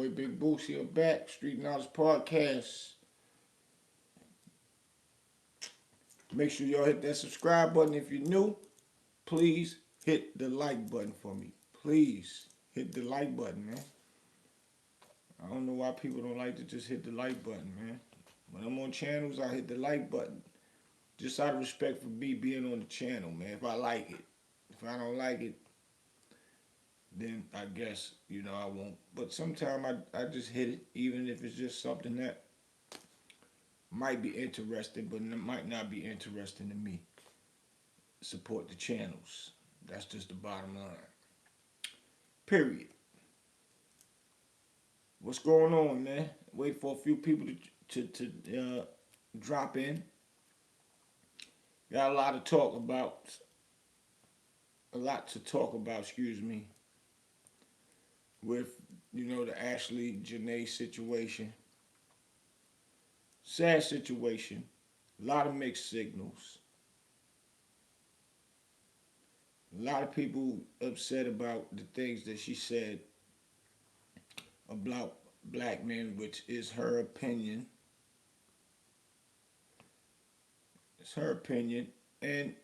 boy Big Boosie. I'm back. Street Knowledge Podcast. Make sure y'all hit that subscribe button if you're new. Please hit the like button for me. Please hit the like button, man. I don't know why people don't like to just hit the like button, man. When I'm on channels, I hit the like button. Just out of respect for me being on the channel, man. If I like it. If I don't like it, then I guess, I won't. But sometimes I just hit it, even if it's just something that might be interesting, but it might not be interesting to me. Support the channels. That's just the bottom line. Period. What's going on, man? Wait for a few people to drop in. Got a lot to talk about. Excuse me. With, the Ashlee Jensen situation. Sad situation. A lot of mixed signals. A lot of people upset about the things that she said about black men, which is her opinion. It's her opinion. And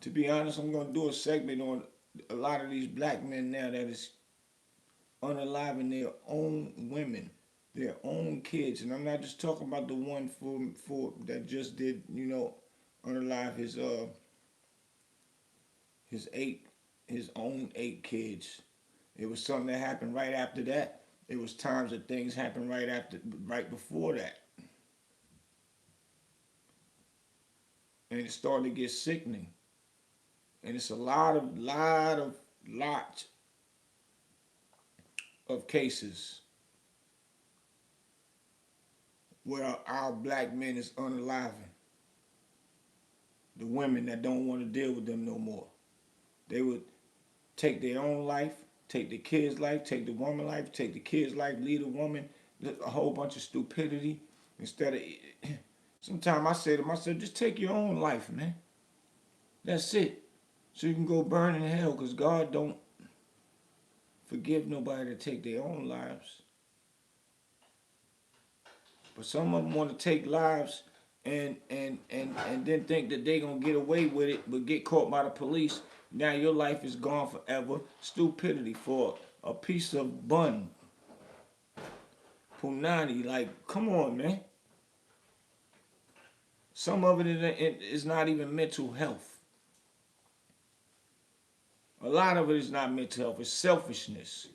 to be honest, I'm going to do a segment on a lot of these black men now that is unaliving their own women, their own kids. And I'm not just talking about the one for that just did, unalive his own 8 kids. It was something that happened right after that. It was times that things happened right before that. And it started to get sickening. And it's a lot of cases where our black men is unaliving the women that don't want to deal with them no more. They would take their own life, take the kid's life, take the woman's life, take the kid's life, leave the woman, a whole bunch of stupidity. Instead of, sometimes I say to myself, just take your own life, man. That's it. So you can go burn in hell, because God don't forgive nobody to take their own lives. But some of them want to take lives and then think that they're going to get away with it, but get caught by the police. Now your life is gone forever. Stupidity for a piece of bun. Punani, like, come on, man. Some of it is not even mental health. A lot of it is not mental health. It's selfishness.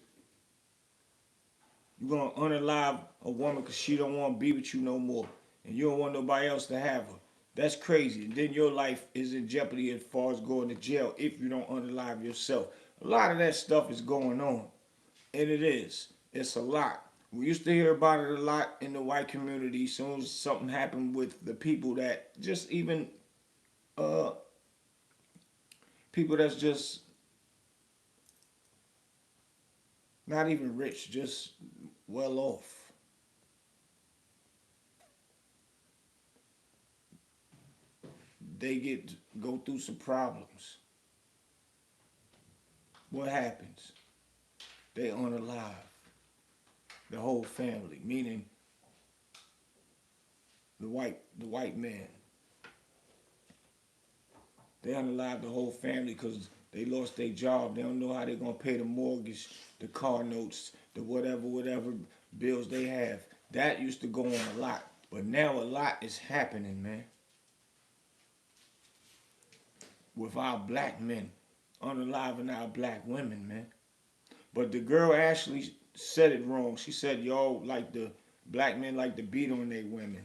You're going to unalive a woman because she don't want to be with you no more. And you don't want nobody else to have her. That's crazy. And then your life is in jeopardy as far as going to jail if you don't unalive yourself. A lot of that stuff is going on. And it is. It's a lot. We used to hear about it a lot in the white community. As soon as something happened with the people that just even, people that's just not even rich, just well off. They go through some problems. What happens? They unalive the whole family, meaning the white man. They unalive the whole family because they lost their job. They don't know how they're gonna pay the mortgage, the car notes, the whatever bills they have. That used to go on a lot, but now a lot is happening, man. With our black men, unaliving our black women, man. But the girl Ashlee said it wrong. She said, y'all like the black men like to beat on their women.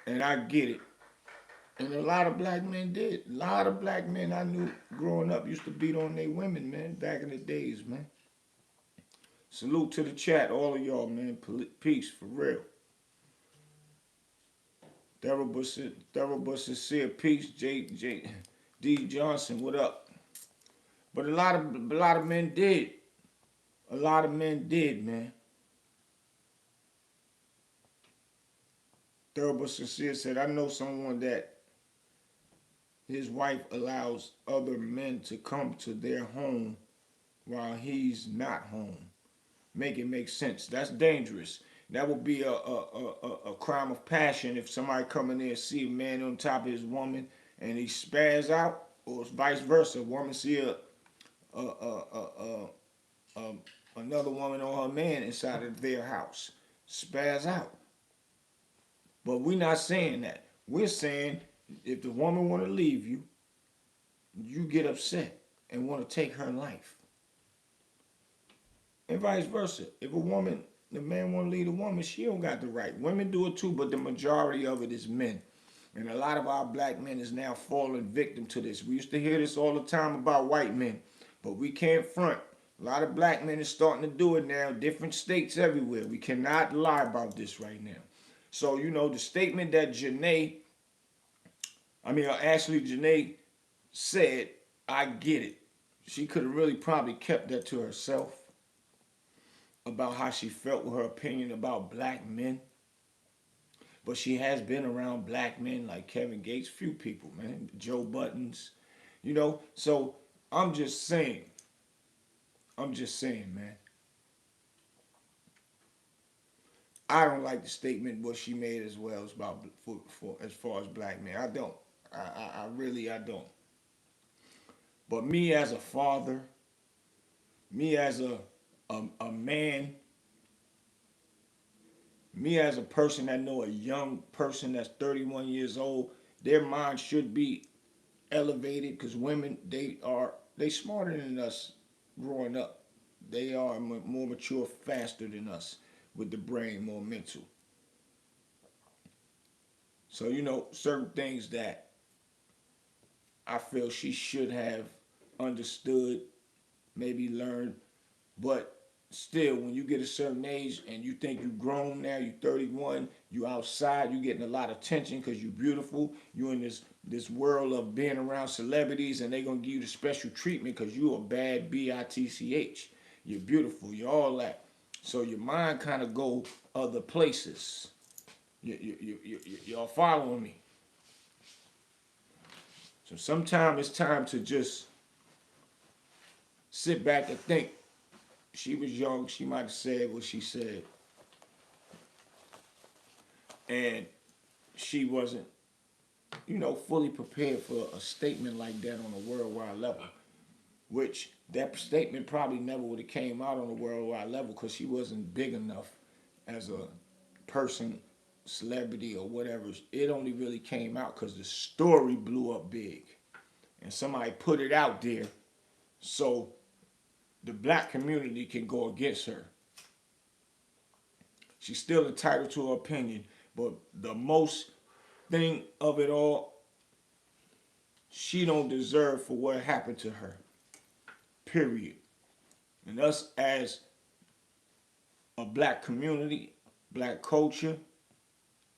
And I get it. And a lot of black men did. A lot of black men I knew growing up used to beat on their women, man, back in the days, man. Salute to the chat, all of y'all, man. Peace, for real. Thoroughbus Sincere, peace. D Johnson, what up? But a lot of men did. A lot of men did, man. Thoroughbus Sincere said, I know someone that his wife allows other men to come to their home while he's not home. Make it make sense. That's dangerous. That would be a crime of passion if somebody come in there and see a man on top of his woman and he spaz out, or vice versa. A woman see a, a, a, a another woman or her man inside of their house, spaz out. But we're not saying that. We're saying if the woman want to leave you, you get upset and want to take her life, and vice versa. If a woman, the man want to leave the woman, she don't got the right. Women do it too, but the majority of it is men. And a lot of our black men is now falling victim to this. We used to hear this all the time about white men, but we can't front. A lot of black men is starting to do it now, different states everywhere. We cannot lie about this right now. So, the statement that Ashlee Janae said, I get it. She could have really probably kept that to herself about how she felt with her opinion about black men. But she has been around black men like Kevin Gates, few people, man, Joe Buttons, So I'm just saying, man. I don't like the statement what she made as well as about for as far as black men. I don't. I really don't. But me as a father, me as a man, me as a person that know a young person that's 31 years old, their mind should be elevated because women they smarter than us growing up. They are more mature faster than us with the brain, more mental. So certain things that I feel she should have understood, maybe learned, but still, when you get a certain age and you think you're grown now, you're 31, you outside, you're getting a lot of attention because you're beautiful, you're in this world of being around celebrities and they're going to give you the special treatment because you're a bad bitch. You're beautiful, you're all that. So your mind kind of go other places. Y'all following me? So sometimes it's time to just sit back and think. She was young, she might have said what she said. And she wasn't, fully prepared for a statement like that on a worldwide level. Which that statement probably never would have came out on a worldwide level because she wasn't big enough as a person, celebrity or whatever. It only really came out because the story blew up big. And somebody put it out there so the black community can go against her. She's still entitled to her opinion, but the most thing of it all, she don't deserve for what happened to her. Period. And us as a black community, black culture,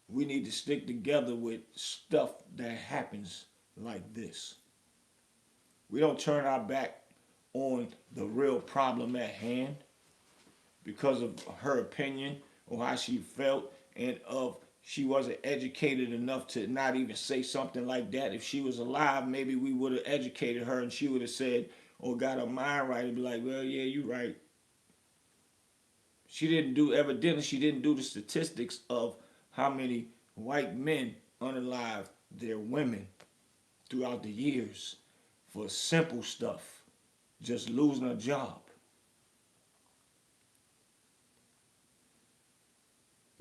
we need to stick together with stuff that happens like this. We don't turn our back on the real problem at hand because of her opinion or how she felt and of she wasn't educated enough to not even say something like that. If she was alive, maybe we would have educated her and she would have said or got her mind right and be like, well, yeah, you're right. Evidently she didn't do the statistics of how many white men unalive their women throughout the years for simple stuff. Just losing a job.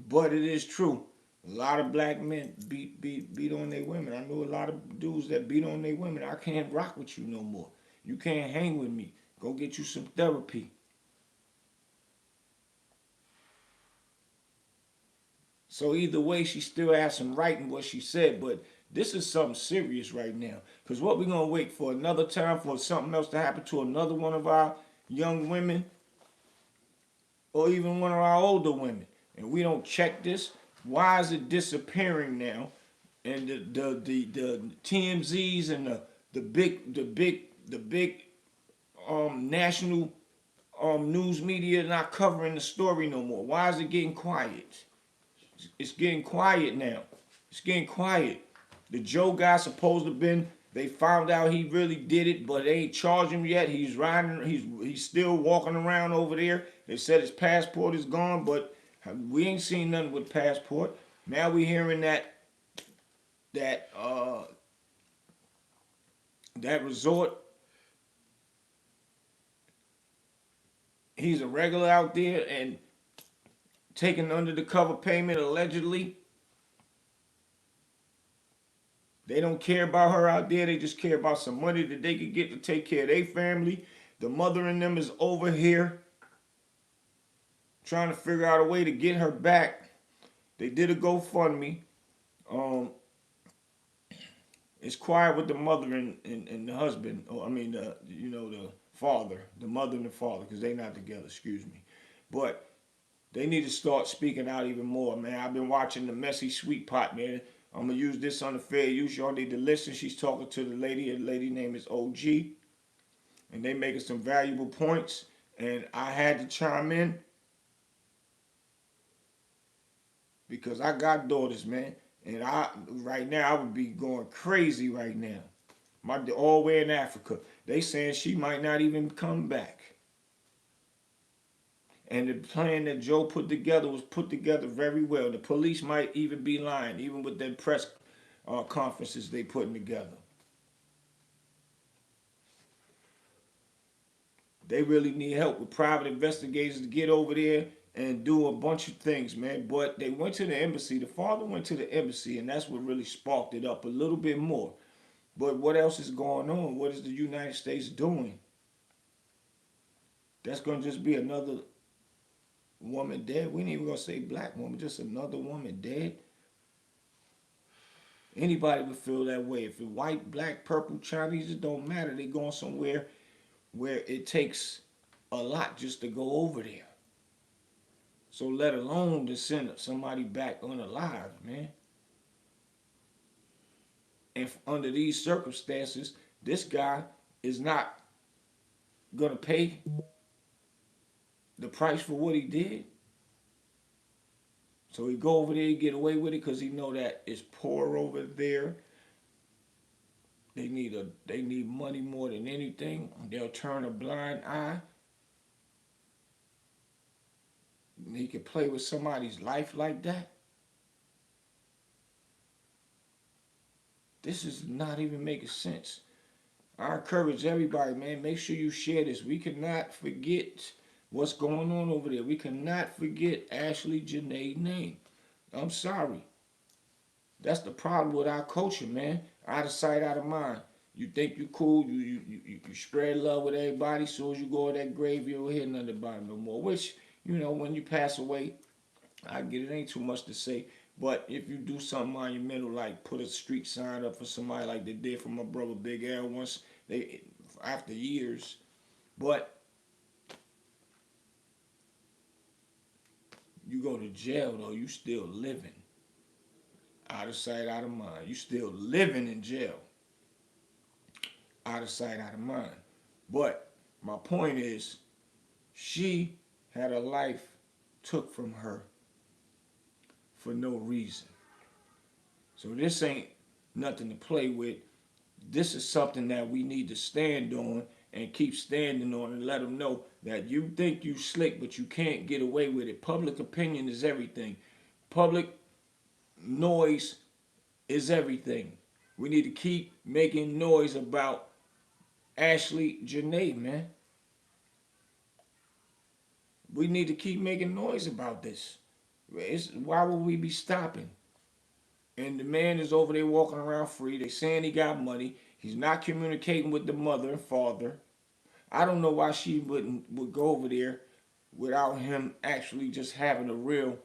But it is true. A lot of black men beat on their women. I know a lot of dudes that beat on their women. I can't rock with you no more. You can't hang with me. Go get you some therapy. So either way, she still has some right in what she said, but this is something serious right now. Because what we're going to wait for another time for something else to happen to another one of our young women or even one of our older women. And we don't check this. Why is it disappearing now? And the TMZs and the big national news media not covering the story no more. Why is it getting quiet? It's getting quiet now. It's getting quiet. The Joe guy supposed to have been They found out he really did it, but they ain't charged him yet. He's riding. He's still walking around over there. They said his passport is gone, but we ain't seen nothing with passport. Now we hearing that that resort, he's a regular out there and taking under the cover payment allegedly. They don't care about her out there. They just care about some money that they could get to take care of their family. The mother and them is over here trying to figure out a way to get her back. They did a GoFundMe. Um, it's quiet with the mother and the husband. Or I mean, the father, the mother and the father, because they not together. Excuse me, but they need to start speaking out even more, man. I've been watching the Messy Sweet Pot, man. I'm gonna use this on the fair use. Y'all need to listen. She's talking to the lady. The lady name is OG, and they making some valuable points. And I had to chime in because I got daughters, man. And I right now I would be going crazy right now. My all the way in Africa. They saying she might not even come back. And the plan that Joe put together was put together very well. The police might even be lying, even with their press conferences they putting together. They really need help with private investigators to get over there and do a bunch of things, man. But they went to the embassy. The father went to the embassy, and that's what really sparked it up a little bit more. But what else is going on? What is the United States doing? That's going to just be another woman dead. We ain't even going to say black woman, just another woman dead. Anybody would feel that way. If it's white, black, purple, Chinese, it don't matter. They going somewhere where it takes a lot just to go over there. So let alone to send somebody back unalive, man. And under these circumstances, this guy is not gonna pay the price for what he did. So he go over there, he get away with it because he know that it's poor over there. They need money more than anything. They'll turn a blind eye. He can play with somebody's life like that. This is not even making sense. I encourage everybody, man, make sure you share this. We cannot forget what's going on over there. We cannot forget Ashlee Jensen's name. I'm sorry. That's the problem with our culture, man. Out of sight, out of mind. You think you cool, you spread love with everybody. As soon as you go to that grave, you don't hear nothing about it no more. Which, when you pass away, I get it, ain't too much to say. But if you do something monumental, like put a street sign up for somebody like they did for my brother Big Al once, they after years. But you go to jail though, you still living. Out of sight, out of mind. You still living in jail. Out of sight, out of mind. But my point is, she had a life took from her for no reason. So this ain't nothing to play with. This is something that we need to stand on and keep standing on and let them know that you think you slick, but you can't get away with it. Public opinion is everything. Public noise is everything. We need to keep making noise about Ashlee Jensen, man. We need to keep making noise about this. Why would we be stopping? And the man is over there walking around free. They saying he got money. He's not communicating with the mother and father. I don't know why she would go over there without him actually just having a real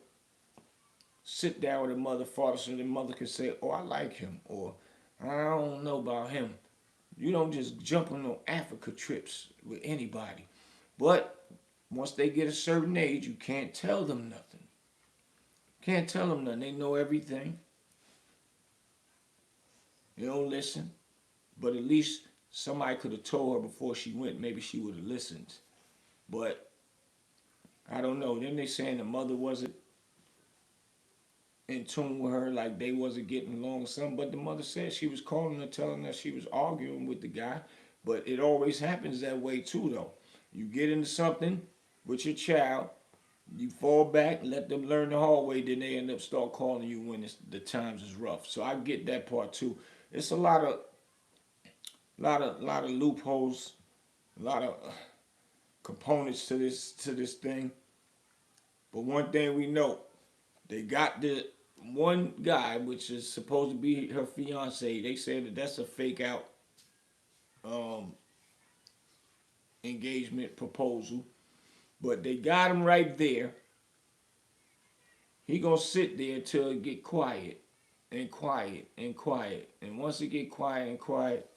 sit down with the mother, father, so the mother can say, "Oh, I like him," or "I don't know about him." You don't just jump on no Africa trips with anybody. But once they get a certain age, you can't tell them nothing. Can't tell them nothing. They know everything. They don't listen. But at least somebody could have told her before she went. Maybe she would have listened. But I don't know. Then they saying the mother wasn't in tune with her, like they wasn't getting along or something. But the mother said she was calling her, telling her she was arguing with the guy. But it always happens that way too, though. You get into something with your child, you fall back, let them learn the hard way, then they end up start calling you when the times is rough. So I get that part too. It's a lot of loopholes, a lot of components to this thing. But one thing we know, they got the one guy, which is supposed to be her fiance. They said that that's a fake out um, engagement proposal, but they got him right there. He gonna sit there till it get quiet and quiet and quiet, and once it get quiet and quiet,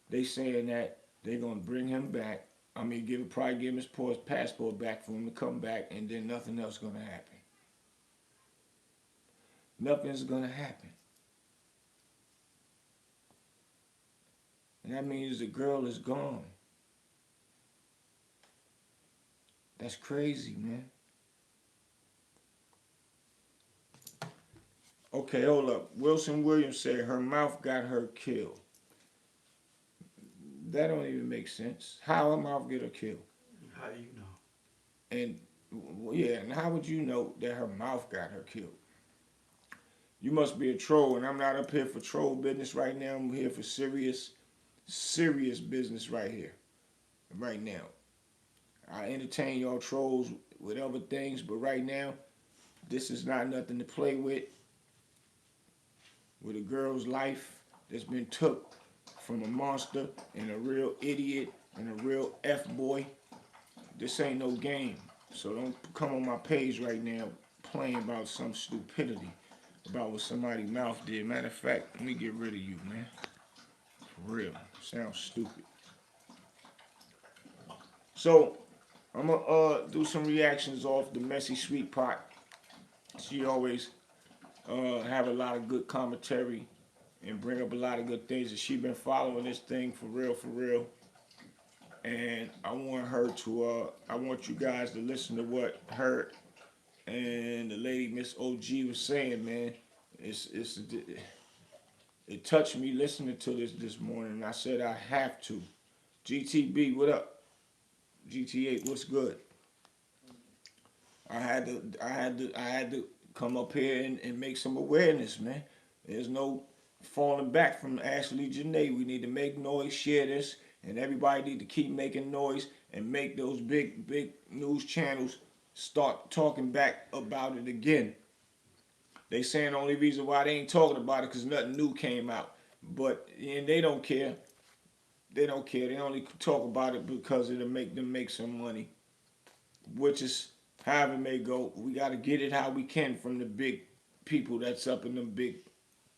they saying that they gonna bring him back. I mean, probably give him his passport back for him to come back, and then nothing else gonna happen. Nothing's gonna happen. And that means the girl is gone. That's crazy, man. Okay, hold up. Wilson Williams said her mouth got her killed. That don't even make sense. How her mouth get her killed? How do you know? And yeah, and how would you know that her mouth got her killed? You must be a troll, and I'm not up here for troll business right now. I'm here for serious business right here, right now. I entertain y'all trolls with other things, but right now, this is not nothing to play with a girl's life that's been took from a monster and a real idiot and a real F-boy. This ain't no game. So don't come on my page right now playing about some stupidity about what somebody's mouth did. Matter of fact, let me get rid of you, man. For real. Sounds stupid. So, I'm gonna do some reactions off the Messy Sweet Pot. She always have a lot of good commentary and bring up a lot of good things. And she been following this thing for real. And I want you guys to listen to what her and the lady Miss OG was saying, man. It touched me listening to this morning. And I said I have to. GTB, what up? GT8, what's good? I had to come up here and make some awareness, man. There's no falling back from Ashlee Jensen. We need to make noise, share this, and everybody need to keep making noise and make those big news channels start talking back about it again. They saying the only reason why they ain't talking about it because nothing new came out. But and they don't care. They don't care. They only talk about it because it'll make them make some money, which is however it may go. We got to get it how we can from the big people that's up in them big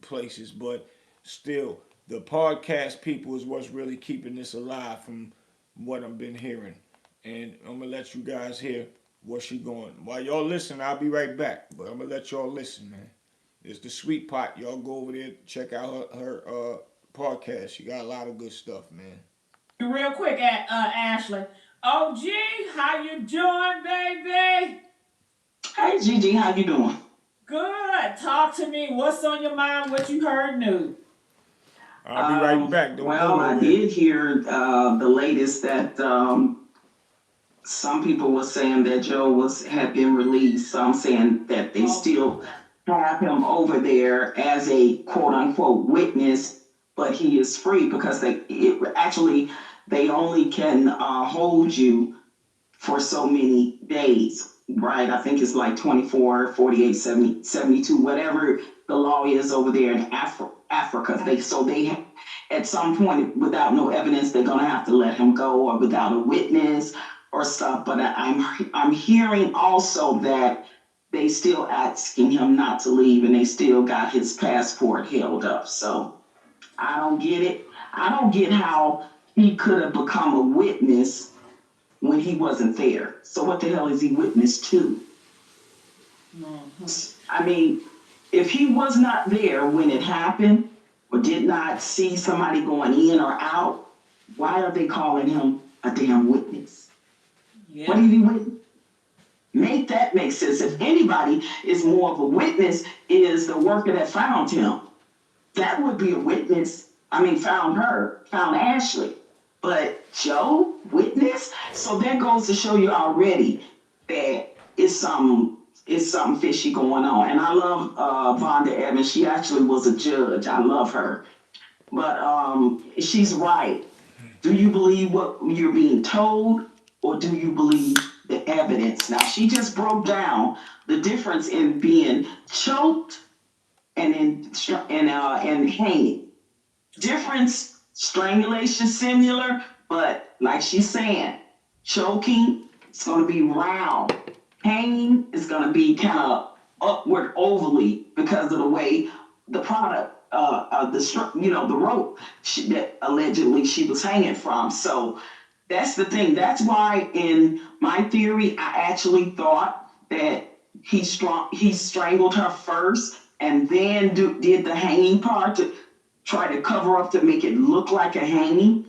places. But still, the podcast people is what's really keeping this alive from what I've been hearing. And I'm going to let you guys hear where she going. While y'all listen, I'll be right back. But I'm going to let y'all listen, man. It's the Sweet Pot. Y'all go over there, check out her podcast. She got a lot of good stuff, man. Real quick, Ashlee. OG, how you doing, baby? Hey, Gigi, how you doing? Good. Talk to me. What's on your mind? What you heard new? I'll be right back. Well, I did hear the latest that some people were saying that Joe had been released. Some saying that they still have him over there as a quote unquote witness, but he is free because they only can hold you for so many days, right? I think it's like 24, 48, 70, 72, whatever the law is over there in Africa. They at some point, without no evidence, they're gonna have to let him go, or without a witness or stuff. But I'm hearing also that they still asking him not to leave, and they still got his passport held up. So I don't get it. I don't get how he could have become a witness when he wasn't there. So what the hell is he witness to? Mm-hmm. I mean, if he was not there when it happened, or did not see somebody going in or out, why are they calling him a damn witness? Yeah. What did he witness? Make that make sense. If anybody is more of a witness, is the worker that found him. That would be a witness. I mean, found Ashlee. But Joe, witness? So that goes to show you already that it's some fishy going on. And I love Vonda Evans. She actually was a judge. I love her. But she's right. Do you believe what you're being told, or do you believe the evidence? Now, she just broke down the difference in being choked and hanging. Difference, strangulation similar, but like she's saying, choking is going to be round. Hanging is going to be kind of upward ovally because of the way the product, the rope that allegedly she was hanging from. So that's the thing. That's why, in my theory, I actually thought that he strangled her first and then did the hanging part to try to cover up to make it look like a hanging.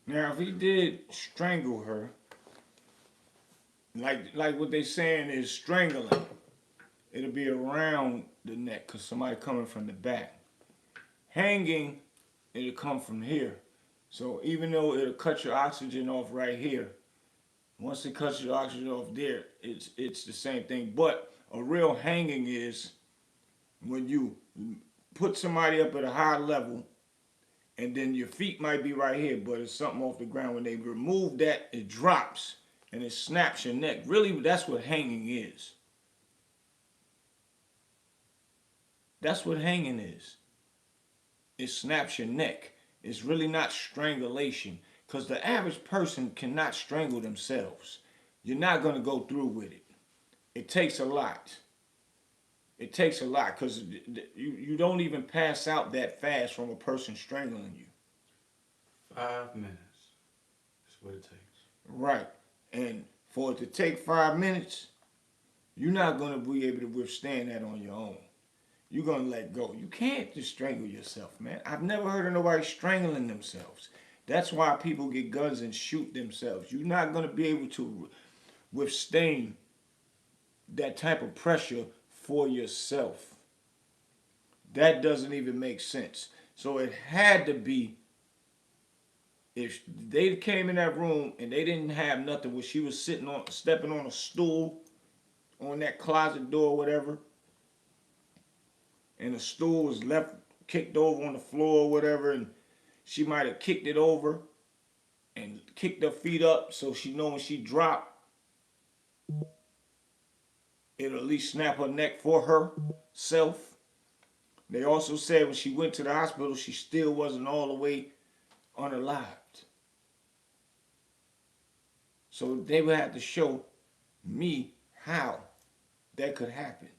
Now, if he did strangle her, like what they saying is strangling, it'll be around the neck because somebody coming from the back. Hanging, it'll come from here. So even though it'll cut your oxygen off right here, once it cuts your oxygen off there, it's the same thing. But a real hanging is when you put somebody up at a high level and then your feet might be right here, but it's something off the ground. When they remove that, it drops and it snaps your neck. Really, that's what hanging is. That's what hanging is. It snaps your neck. It's really not strangulation because the average person cannot strangle themselves. You're not going to go through with it. It takes a lot. It takes a lot because you don't even pass out that fast from a person strangling you. 5 minutes. That's what it takes. Right. And for it to take 5 minutes, you're not going to be able to withstand that on your own. You're going to let go. You can't just strangle yourself, man. I've never heard of nobody strangling themselves. That's why people get guns and shoot themselves. You're not going to be able to withstand that type of pressure for yourself. That doesn't even make sense. So it had to be, if they came in that room and they didn't have nothing where she was stepping on a stool on that closet door or whatever, and the stool was kicked over on the floor or whatever, and she might have kicked it over and kicked her feet up so she know when she dropped, it'll at least snap her neck for herself. They also said when she went to the hospital, she still wasn't all the way unalived. So they would have to show me how that could happen.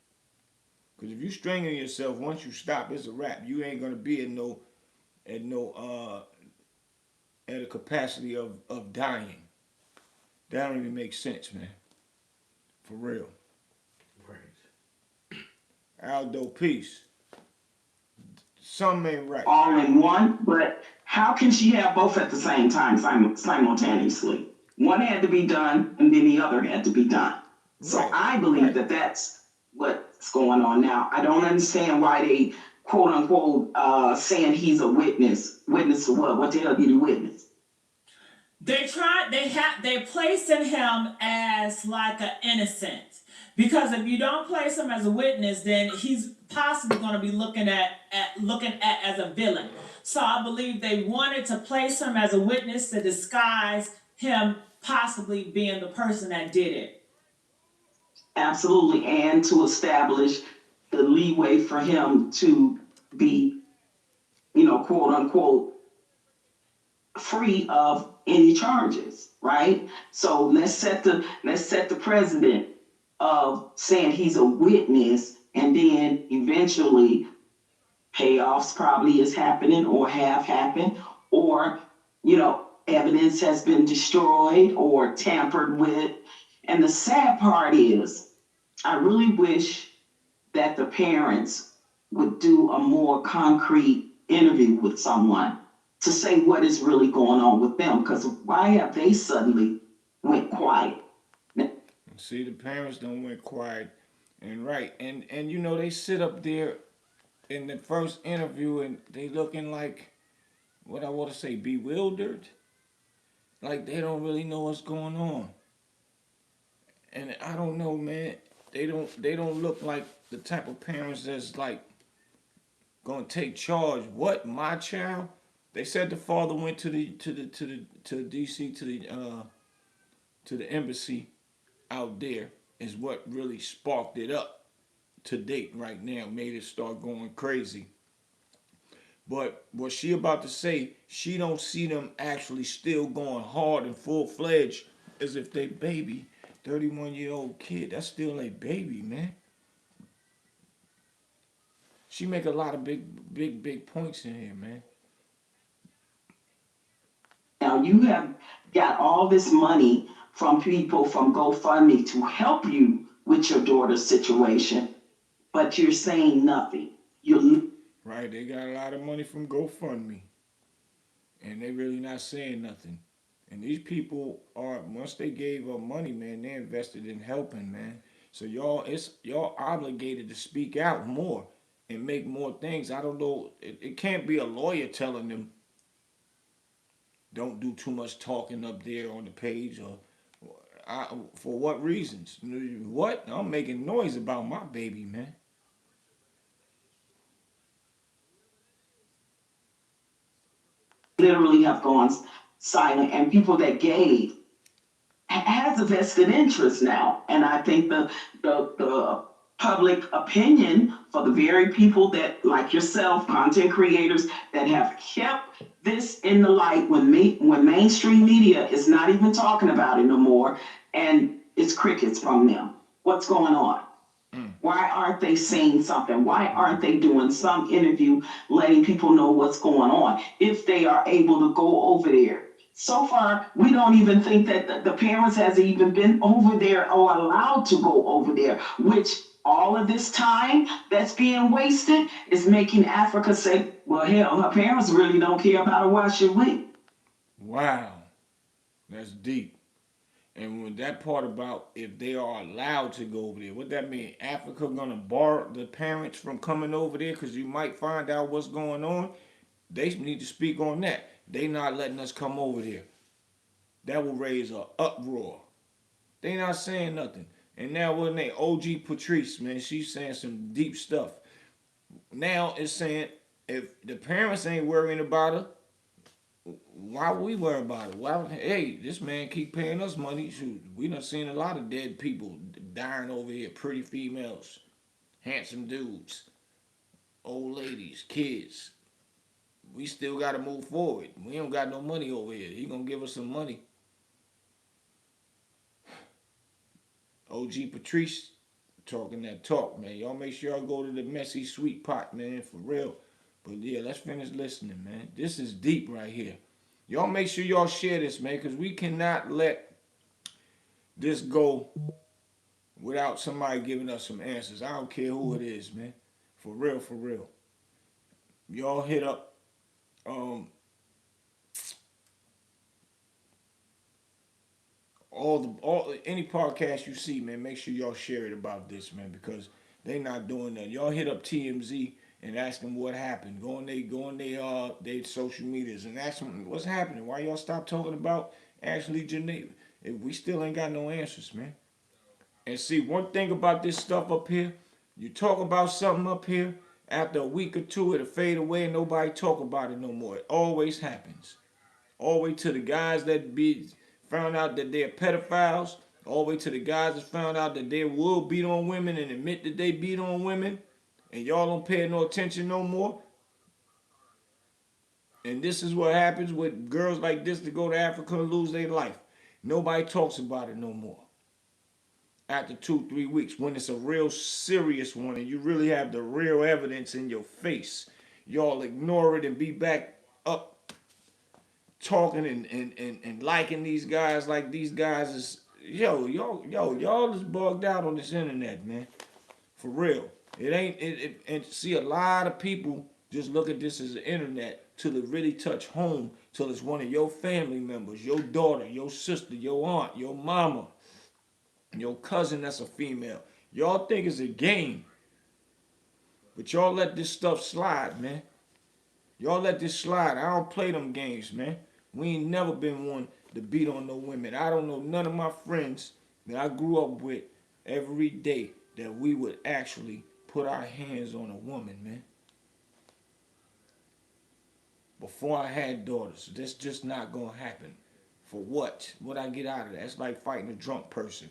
Because if you strangle yourself, once you stop, it's a wrap. You ain't gonna be at a capacity of dying. That don't even make sense, man. For real. Right. Aldo, peace. Some ain't right. All in one, but how can she have both at the same time simultaneously? One had to be done, and then the other had to be done. So Right, I believe right. that that's what's going on now. I don't understand why they quote unquote saying he's a witness. Witness to what? What the hell did he witness? They placing him as like an innocent. Because if you don't place him as a witness, then he's possibly going to be looking at as a villain. So I believe they wanted to place him as a witness to disguise him possibly being the person that did it. Absolutely, and to establish the leeway for him to be, quote unquote, free of any charges, right? So let's set the precedent of saying he's a witness, and then eventually payoffs probably is happening or have happened, or evidence has been destroyed or tampered with. And the sad part is, I really wish that the parents would do a more concrete interview with someone to say what is really going on with them, because why have they suddenly went quiet? See, the parents don't went quiet and right. And you know, they sit up there in the first interview and they looking like, what I want to say, bewildered. Like they don't really know what's going on. And I don't know, man. They don't look like the type of parents that's like gonna take charge. What, my child? They said the father went to DC to the embassy out there is what really sparked it up to date right now, made it start going crazy. But what she about to say, she don't see them actually still going hard and full fledged as if they baby. 31-year-old kid, that's still a baby, man. She make a lot of big points in here, man. Now you have got all this money from people from GoFundMe to help you with your daughter's situation, but you're saying nothing. You're Right, they got a lot of money from GoFundMe, and they really not saying nothing. And these people are, once they gave up money, man, they invested in helping, man. So y'all obligated to speak out more and make more things. I don't know. It can't be a lawyer telling them don't do too much talking up there on the page or for what reasons? What? I'm making noise about my baby, man. literally have gone silent, and people that gave has a vested interest now. And I think the public opinion for the very people that, like yourself, content creators that have kept this in the light when mainstream media is not even talking about it no more, and it's crickets from them. What's going on? Why aren't they saying something? Why aren't they doing some interview letting people know what's going on if they are able to go over there? So far, we don't even think that the parents has even been over there or allowed to go over there, which all of this time that's being wasted is making Africa say, well, hell, her parents really don't care about her. Why should we? Wow, that's deep. And when that part about if they are allowed to go over there, what that mean? Africa gonna bar the parents from coming over there because you might find out what's going on. They need to speak on that. They not letting us come over there. That will raise a uproar. They not saying nothing. And now what name? OG Patrice, man, she's saying some deep stuff. Now it's saying if the parents ain't worrying about her, why we worry about it? Why? Hey, this man keep paying us money. Shoot, we done seen a lot of dead people dying over here. Pretty females, handsome dudes, old ladies, kids. We still got to move forward. We don't got no money over here. He gonna give us some money. OG Patrice talking that talk, man. Y'all make sure y'all go to the messy sweet pot, man, for real. But yeah, let's finish listening, man. This is deep right here. Y'all make sure y'all share this, man, because we cannot let this go without somebody giving us some answers. I don't care who it is, man. For real, for real. Y'all hit up all any podcast you see, man. Make sure y'all share it about this, man, because they not doing that. Y'all hit up TMZ and ask them what happened. Go on they social medias and ask them what's happening. Why y'all stop talking about Ashlee Jensen? If we still ain't got no answers, man. And see, one thing about this stuff up here, you talk about something up here, after a week or two, it'll fade away and nobody talk about it no more. It always happens. All the way to the guys that be found out that they're pedophiles, all the way to the guys that found out that they will beat on women and admit that they beat on women, and y'all don't pay no attention no more. And this is what happens with girls like this that go to Africa and lose their life. Nobody talks about it no more. After 2, 3 weeks, when it's a real serious one and you really have the real evidence in your face, y'all ignore it and be back up talking and liking these guys like these guys is y'all is bugged out on this internet, man. For real. It ain't and see a lot of people just look at this as the internet till it really touch home, till it's one of your family members, your daughter, your sister, your aunt, your mama. Your cousin that's a female. Y'all think it's a game, but y'all let this stuff slide, man. Y'all let this slide. I don't play them games, man. We ain't never been one to beat on no women. I don't know none of my friends that I grew up with every day that we would actually put our hands on a woman, man. Before I had daughters. That's just not gonna happen. For what? What I get out of that? It's like fighting a drunk person.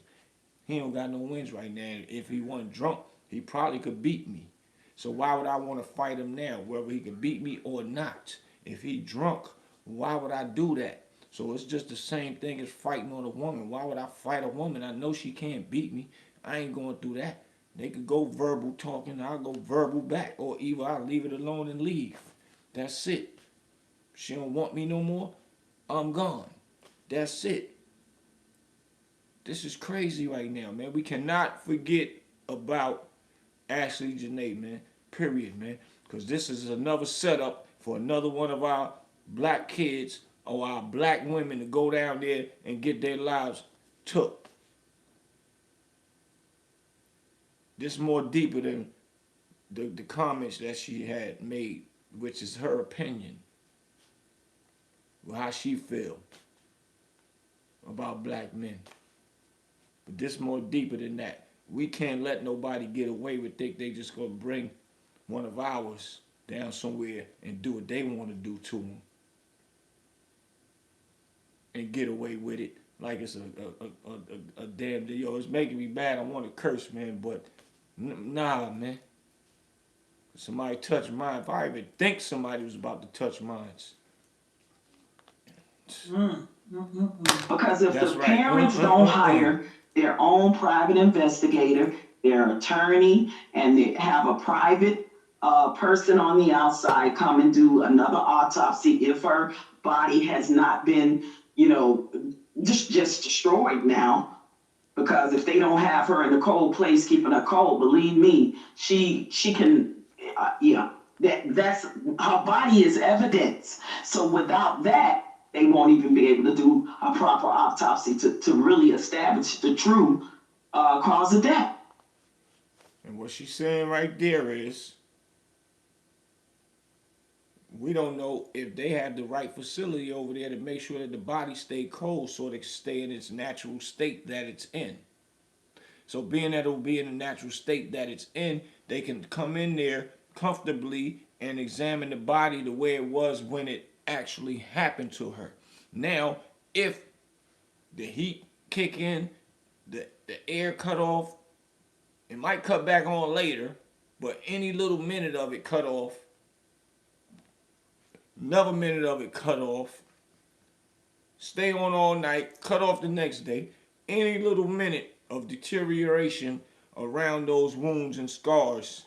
He don't got no wins right now. If he wasn't drunk, he probably could beat me. So why would I want to fight him now, whether he could beat me or not? If he drunk, why would I do that? So it's just the same thing as fighting on a woman. Why would I fight a woman? I know she can't beat me. I ain't going through that. They could go verbal talking, I'll go verbal back. Or either I'll leave it alone and leave. That's it. She don't want me no more, I'm gone. That's it. This is crazy right now, man. We cannot forget about Ashlee Jensen, man. Period, man. Because this is another setup for another one of our black kids or our black women to go down there and get their lives took. This is more deeper than the comments that she had made, which is her opinion, how she feel about black men. But this more deeper than that. We can't let nobody get away with think they just gonna bring one of ours down somewhere and do what they want to do to them and get away with it like it's a damn deal. Yo, it's making me bad. I want to curse, man, but nah, man. Somebody touch mine. If I even think somebody was about to touch mine. Because if That's the right. parents don't hire their own private investigator, their attorney, and they have a private person on the outside come and do another autopsy if her body has not been, just destroyed now. Because if they don't have her in a cold place, keeping her cold, believe me, she can, that's her body is evidence. So without that, they won't even be able to do a proper autopsy to really establish the true cause of death. And what she's saying right there is, we don't know if they have the right facility over there to make sure that the body stay cold so it can stay in its natural state that it's in. So being that it'll be in the natural state that it's in, they can come in there comfortably and examine the body the way it was when it actually happened to her. Now, if the heat kick in, the air cut off, it might cut back on later, but any little minute of it cut off, another minute of it cut off, stay on all night, cut off the next day, any little minute of deterioration around those wounds and scars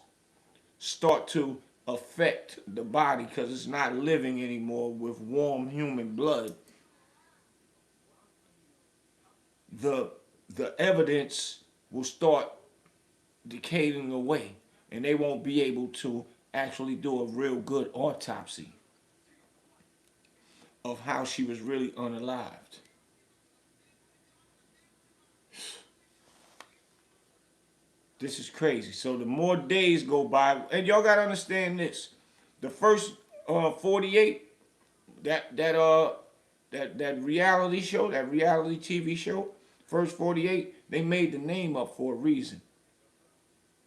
start to affect the body because it's not living anymore with warm human blood. The evidence will start decaying away and they won't be able to actually do a real good autopsy of how she was really unalived. This is crazy. So the more days go by, and y'all gotta understand this: the first 48, that reality show, that reality TV show, first 48, they made the name up for a reason.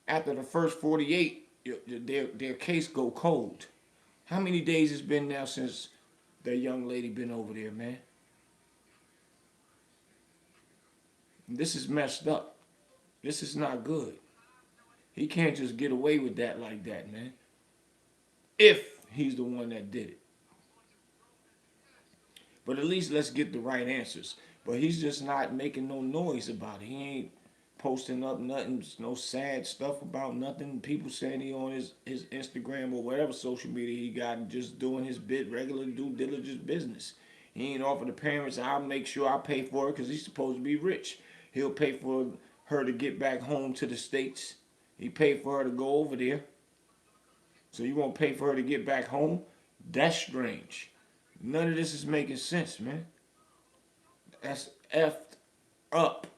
After the first 48, their case go cold. How many days it's been now since that young lady been over there, man? This is messed up. This is not good. He can't just get away with that like that, man. If he's the one that did it. But at least let's get the right answers. But he's just not making no noise about it. He ain't posting up nothing, no sad stuff about nothing. People saying he on his Instagram or whatever social media he got and just doing his regular due diligence business. He ain't offer the parents, I'll make sure I pay for it because he's supposed to be rich. He'll pay for her to get back home to the States. He paid for her to go over there. So you won't pay for her to get back home? That's strange. None of this is making sense, man. That's effed up.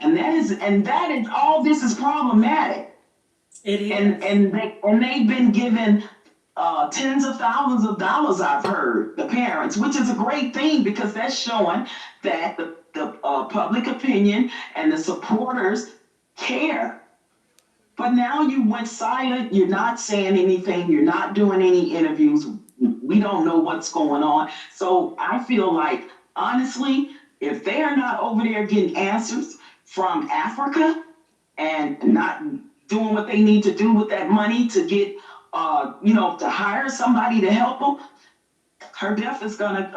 And that is all. This is problematic. It is. And they've been given tens of thousands of dollars. I've heard the parents, which is a great thing because that's showing that the public opinion and the supporters care. But now you went silent. You're not saying anything. You're not doing any interviews. We don't know what's going on. So I feel like, honestly, if they are not over there getting answers from Africa and not doing what they need to do with that money to get, to hire somebody to help them, her death is gonna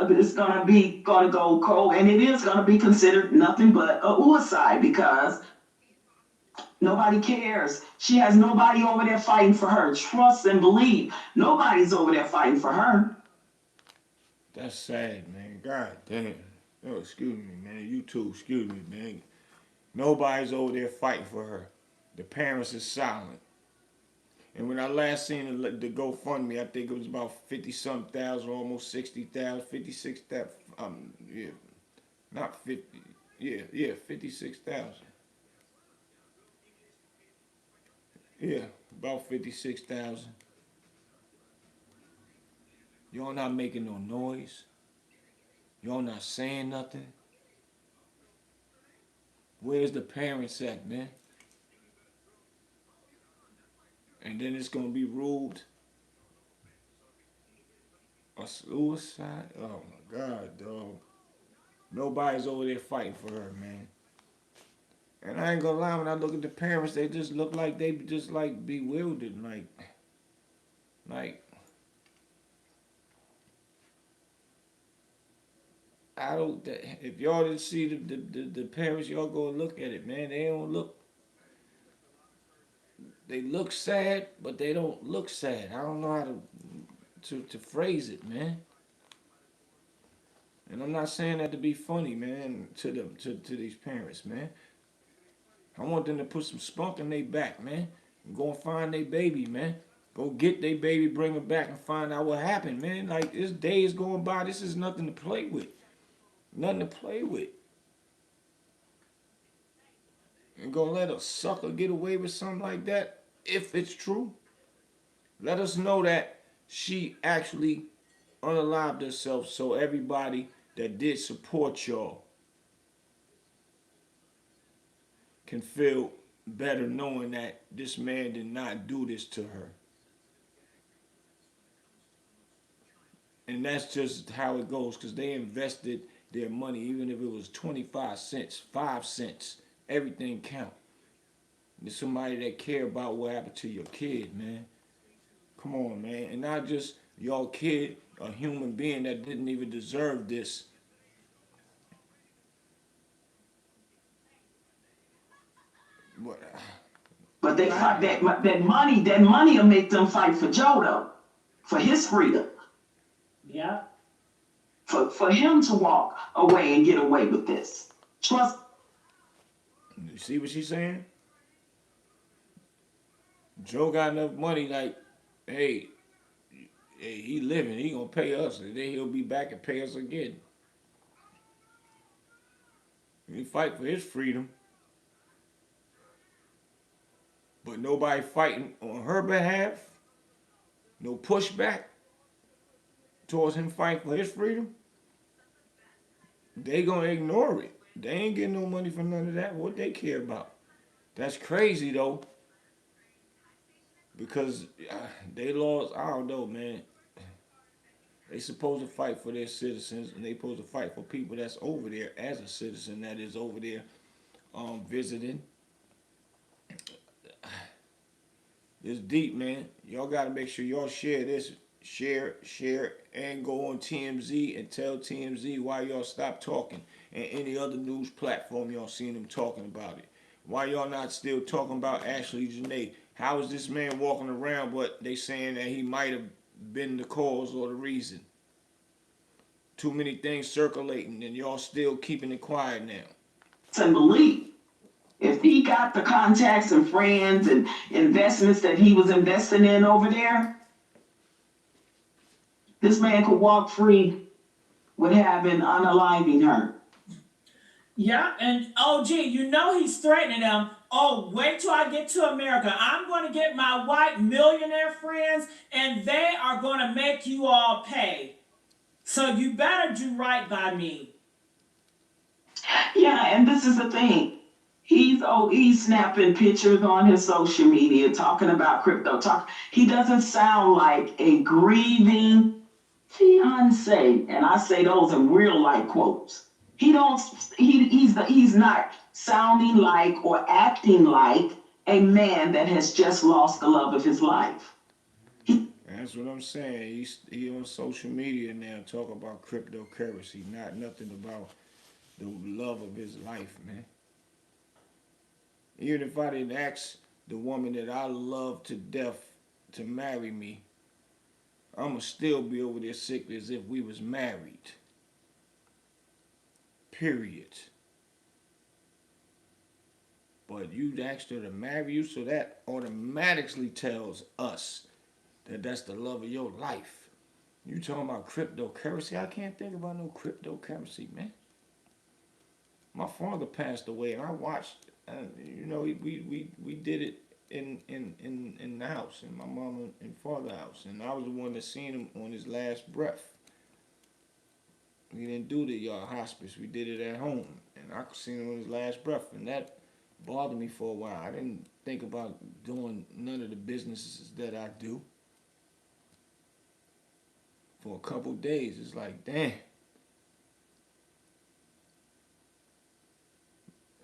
go cold, and it is gonna be considered nothing but a suicide because nobody cares. She has nobody over there fighting for her. Trust and believe. Nobody's over there fighting for her. That's sad, man. God damn. Oh, excuse me, man. You too. Excuse me, man. Nobody's over there fighting for her. The parents is silent. And when I last seen the GoFundMe, I think it was about 50-something thousand, almost 60,000, 56,000. Yeah, not 50. Yeah, 56,000. Yeah, about 56,000. Y'all not making no noise. Y'all not saying nothing. Where's the parents at, man? And then it's gonna be ruled a suicide. Oh my God, dog. Nobody's over there fighting for her, man. And I ain't gonna lie, when I look at the parents, they just look like they just like bewildered, like I don't. If y'all didn't see the parents, y'all go and look at it, man. They don't look. They look sad, but they don't look sad. I don't know how to phrase it, man. And I'm not saying that to be funny, man, to these parents, man. I want them to put some spunk in their back, man. And go and find their baby, man. Go get their baby, bring them back and find out what happened, man. Like, this day is going by. This is nothing to play with. Nothing to play with. And gonna let a sucker get away with something like that? If it's true. Let us know that she actually unalived herself so everybody that did support y'all can feel better knowing that this man did not do this to her. And that's just how it goes, because they invested their money, even if it was 25 cents, 5 cents, everything count. There's somebody that care about what happened to your kid, man. Come on, man. And not just your kid, a human being that didn't even deserve this. But they fight that money. That money will make them fight for Joe though, for his freedom. Yeah. For him to walk away and get away with this. Trust. You see what she's saying? Joe got enough money, like, hey, he living, he gonna pay us, and then he'll be back and pay us again. He fight for his freedom. But nobody fighting on her behalf. No pushback towards him fighting for his freedom. They gonna ignore it. They ain't getting no money for none of that. What they care about? That's crazy though. Because they lost, I don't know, man. They supposed to fight for their citizens, and they supposed to fight for people that's over there as a citizen that is over there visiting. It's deep, man. Y'all got to make sure y'all share this. Share, and go on TMZ and tell TMZ why y'all stop talking, and any other news platform y'all seen them talking about it. Why y'all not still talking about Ashlee Jensen? How is this man walking around, but they saying that he might have been the cause or the reason? Too many things circulating, and y'all still keeping it quiet now. And believe. If he got the contacts and friends and investments that he was investing in over there, this man could walk free with having unaliving her. Yeah, and OG, you know he's threatening them. Oh, wait till I get to America. I'm going to get my white millionaire friends, and they are going to make you all pay. So you better do right by me. Yeah, and this is the thing. He's snapping pictures on his social media talking about crypto talk. He doesn't sound like a grieving fiance, and I say those in real life quotes. He don't he's not sounding like or acting like a man that has just lost the love of his life. That's what I'm saying. He on social media now talk about cryptocurrency, not nothing about the love of his life, man. Even if I didn't ask the woman that I love to death to marry me, I'ma still be over there sick as if we was married. Period. But you asked her to marry you, so that automatically tells us that that's the love of your life. You talking about cryptocurrency? I can't think about no cryptocurrency, man. My father passed away, and I watched. We did it in the house, in my mama and father's house, and I was the one that seen him on his last breath. We didn't do the hospice. We did it at home, and I seen him on his last breath, and that bothered me for a while. I didn't think about doing none of the businesses that I do for a couple days. It's like, damn.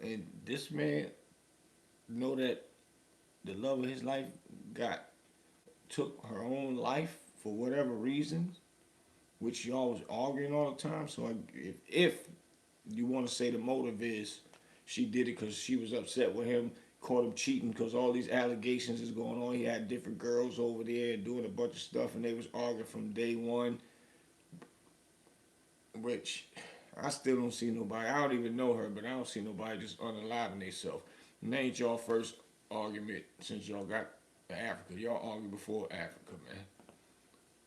And this man know that the love of his life got took her own life for whatever reasons, which y'all was arguing all the time. So if you want to say the motive is she did it because she was upset with him, caught him cheating because all these allegations is going on. He had different girls over there doing a bunch of stuff, and they was arguing from day one. Which I still don't see nobody. I don't even know her, but I don't see nobody just unaliving themselves. And that ain't y'all first argument since y'all got Africa. Y'all argued before Africa, man.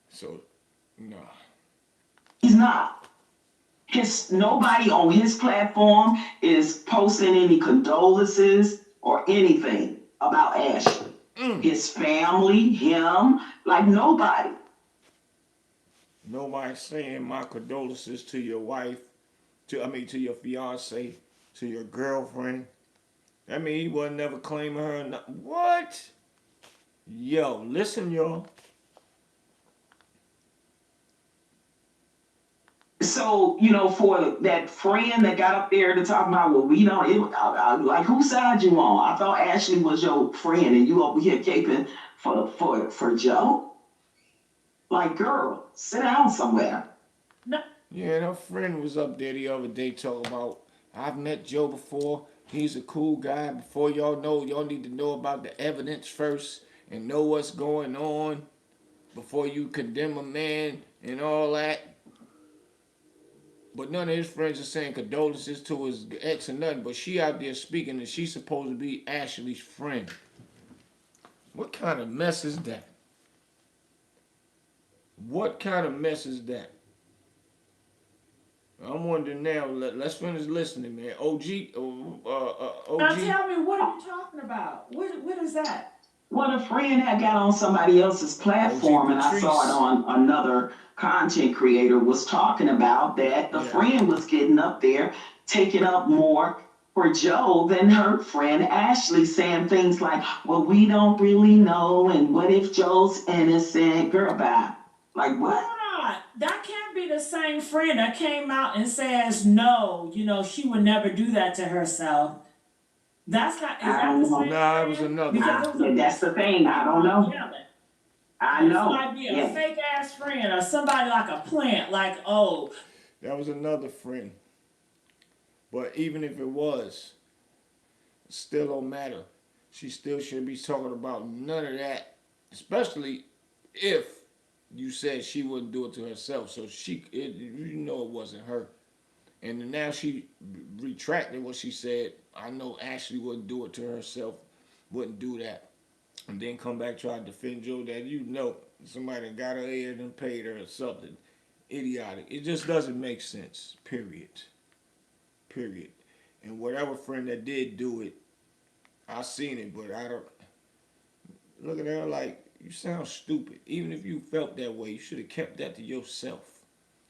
So, nah. He's not. His nobody on his platform is posting any condolences or anything about Ashley. His family, him, like nobody. Nobody saying my condolences to your wife, to your fiance, to your girlfriend. I mean, he wasn't never claiming her. What? Yo, listen, y'all. So, for that friend that got up there to talk about, well, we don't, like, whose side you on? I thought Ashley was your friend and you over here caping for Joe. Like, girl, sit down somewhere. No, Yeah, and her friend was up there the other day talking about, I've met Joe before. He's a cool guy. Before y'all need to know about the evidence first and know what's going on before you condemn a man and all that. But none of his friends are saying condolences to his ex or nothing. But she out there speaking and she's supposed to be Ashley's friend. What kind of mess is that? What kind of mess is that? I'm wondering now. Let's finish listening, man. now OG. tell me, what are you talking about? What is that? Well, a friend had got on somebody else's OG platform, and I saw it Patrice. on another content creator was talking about that the Yeah. friend was getting up there, taking up more for Joe than her friend Ashley, saying things like, well, we don't really know, and what if Joe's innocent? Girl, bye. Like, what? Hold on. That can't be the same friend that came out and says no, she would never do that to herself. That's not, is I that don't the know. same Nah, it was friend? another Because one. it was a That's the picture that thing. I came don't out know. yelling. I This know. might be a Yeah. fake ass friend or somebody like a plant, like, oh, That was another friend. But even if it was, it still don't matter. She still shouldn't be talking about none of that. Especially if you said she wouldn't do it to herself. So it wasn't her. And now she retracted what she said. I know Ashley wouldn't do it to herself, wouldn't do that. And then come back try to defend Joe that somebody got her head and paid her or something. Idiotic. It just doesn't make sense. Period. Period. And whatever friend that did do it, I seen it, but I don't look at her like you sound stupid. Even if you felt that way, you should have kept that to yourself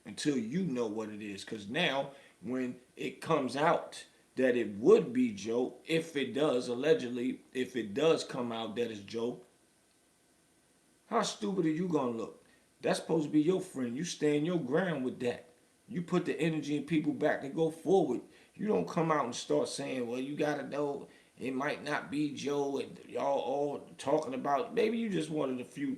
until you know what it is. Cause now when it comes out that it would be Joe, if it does, allegedly, if it does come out that it's Joe, how stupid are you gonna look? That's supposed to be your friend. You stand your ground with that. You put the energy in people back to go forward. You don't come out and start saying, well, you gotta know it might not be Joe and y'all all talking about maybe you just wanted a few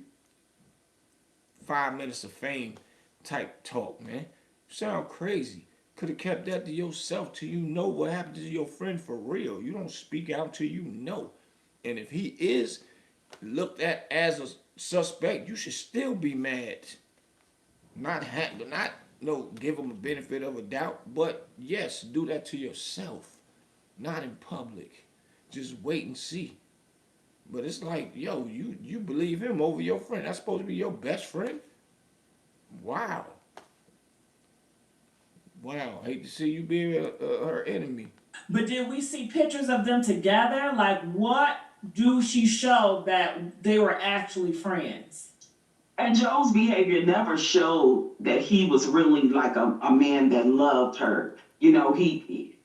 5 minutes of fame type talk, man. You sound crazy. Could have kept that to yourself till you know what happened to your friend for real. You don't speak out till you know. And if he is looked at as a suspect, you should still be mad. Not no give him a benefit of a doubt, but yes, do that to yourself, not in public. Just wait and see. But it's like, yo, you believe him over your friend. That's supposed to be your best friend. Wow. Wow. Hate to see you be her enemy. But did we see pictures of them together? Like, what do she show that they were actually friends? And Joe's behavior never showed that he was really like a man that loved her. You know,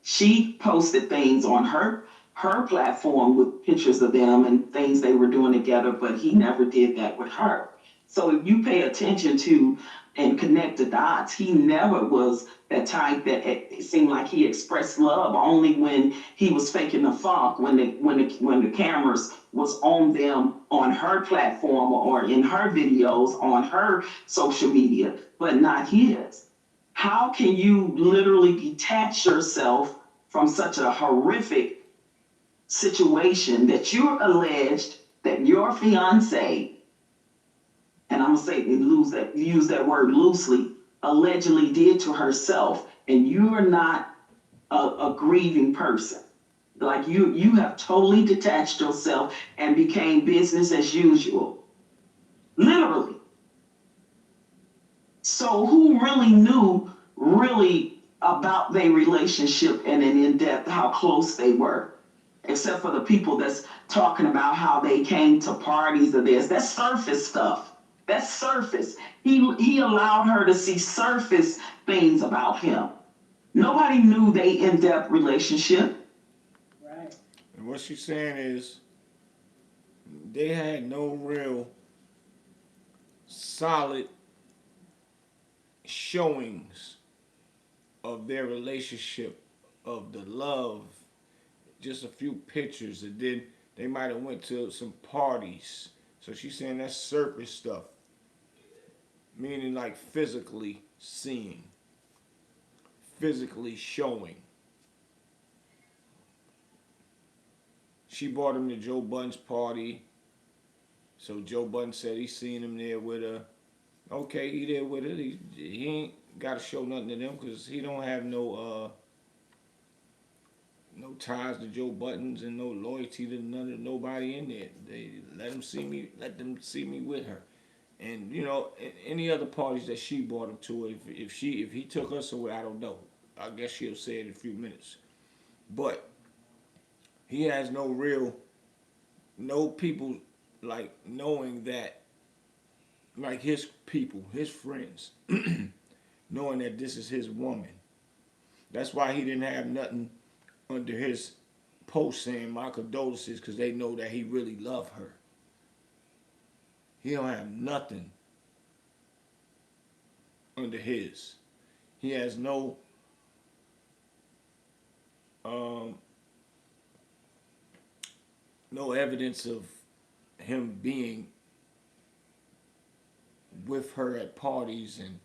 she posted things on her platform with pictures of them and things they were doing together, but he never did that with her. So if you pay attention to and connect the dots, he never was that type that it seemed like he expressed love only when he was faking the funk, when the cameras was on them on her platform or in her videos on her social media, but not his. How can you literally detach yourself from such a horrific situation that you're alleged that your fiance, and I'm gonna say use that word loosely, allegedly did to herself, and you're not a grieving person. Like you have totally detached yourself and became business as usual. Literally. So who really knew really about their relationship and in depth how close they were? Except for the people that's talking about how they came to parties or this. That's surface stuff. That's surface. He allowed her to see surface things about him. Nobody knew they in-depth relationship. Right. And what she's saying is they had no real solid showings of their relationship, of the love, just a few pictures, and then they might have went to some parties. So she's saying that's surface stuff, meaning like physically seeing, physically showing. She brought him to Joe Budden's party, so Joe Budden said he seen him there with her. Okay, he there with her. He ain't got to show nothing to them because he don't have no ties to Joe Buttons and no loyalty to nobody in there. They let them see me. Let them see me with her. And you know, any other parties that she brought him to, if he took us away, I don't know. I guess she'll say it in a few minutes. But he has no people like knowing that, like his people, his friends, knowing that this is his woman. That's why he didn't have nothing under his post saying my condolences because they know that he really loved her. He don't have nothing under his. He has no no evidence of him being with her at parties and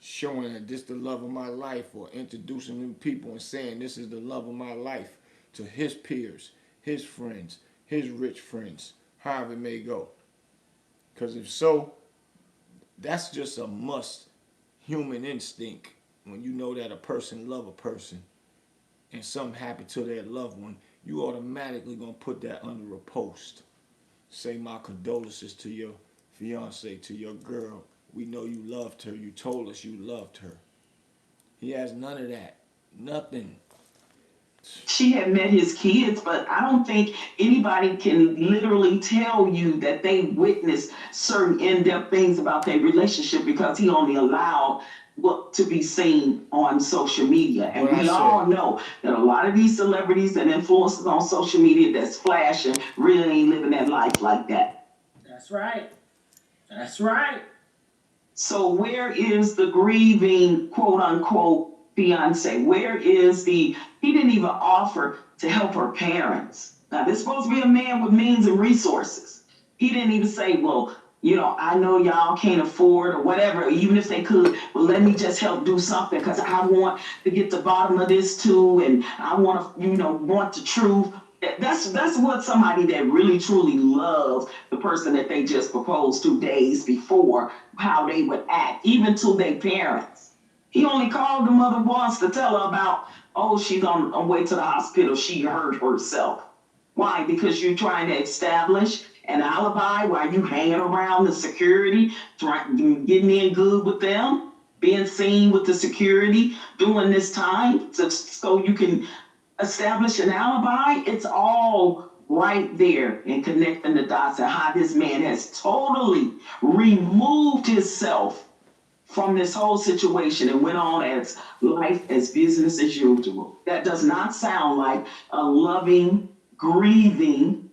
showing that this is the love of my life or introducing new people and saying this is the love of my life to his peers, his friends, his rich friends, however it may go. Because if so, that's just a must human instinct when you know that a person love a person and something happened to their loved one, you automatically gonna put that under a post. Say my condolences to your fiance, to your girl. We know you loved her. You told us you loved her. He has none of that. Nothing. She had met his kids, but I don't think anybody can literally tell you that they witnessed certain in-depth things about their relationship because he only allowed what to be seen on social media. And What I we all said. know that a lot of these celebrities and influencers on social media that's flashing really ain't living that life like that. That's right. That's right. So where is the grieving quote unquote fiance? Where is he didn't even offer to help her parents. Now this is supposed to be a man with means and resources. He didn't even say, well, I know y'all can't afford or whatever, even if they could, well, let me just help do something because I want to get to the bottom of this too, and I want to, want the truth. That's what somebody that really truly loves the person that they just proposed to days before, how they would act, even to their parents. He only called the mother once to tell her about, oh, she's on her way to the hospital. She hurt herself. Why? Because you're trying to establish an alibi while you hanging around the security, getting in good with them, being seen with the security during this time, so you can establish an alibi. It's all right there in connecting the dots and how this man has totally removed himself from this whole situation and went on as life as business as usual. That does not sound like a loving, grieving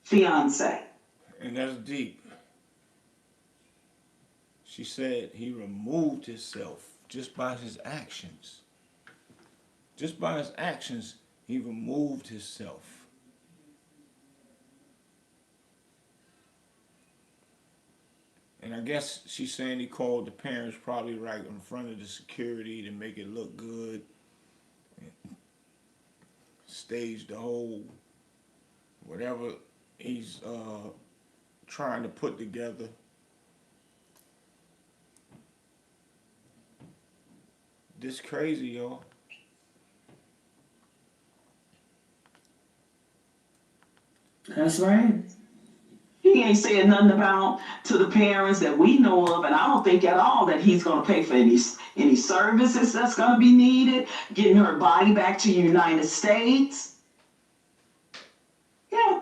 fiance. And that's deep. She said he removed himself just by his actions. Just by his actions, he removed himself. And I guess she's saying he called the parents probably right in front of the security to make it look good. Staged the whole whatever he's trying to put together. This crazy, y'all. That's right. He ain't saying nothing about to the parents that we know of, and I don't think at all that he's going to pay for any services that's going to be needed, getting her body back to the United States. Yeah,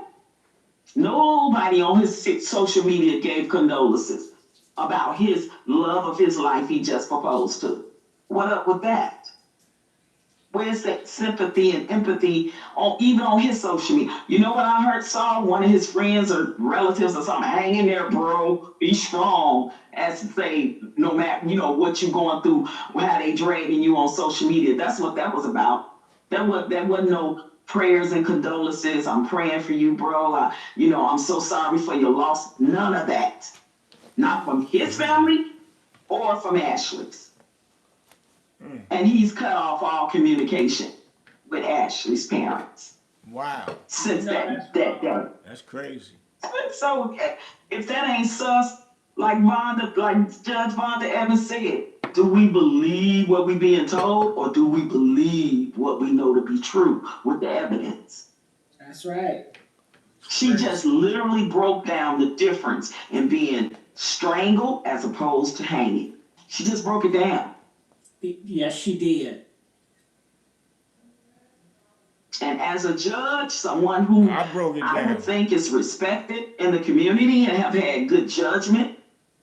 nobody on his social media gave condolences about his love of his life he just proposed to. What up with that? Where's that sympathy and empathy even on his social media? You know what I saw one of his friends or relatives or something, hang in there, bro, be strong, as to say, no matter, what you're going through, how they dragging you on social media. That's what that was about. That wasn't no prayers and condolences. I'm praying for you, bro. I'm so sorry for your loss. None of that. Not from his family or from Ashley's. And he's cut off all communication with Ashley's parents Wow. since that day. That's crazy. So if that ain't sus, like Judge Vonda Evans said, do we believe what we being told or do we believe what we know to be true with the evidence? That's right. She just literally broke down the difference in being strangled as opposed to hanging. She just broke it down. Yes, she did. And as a judge, someone who I would think is respected in the community and have had good judgment,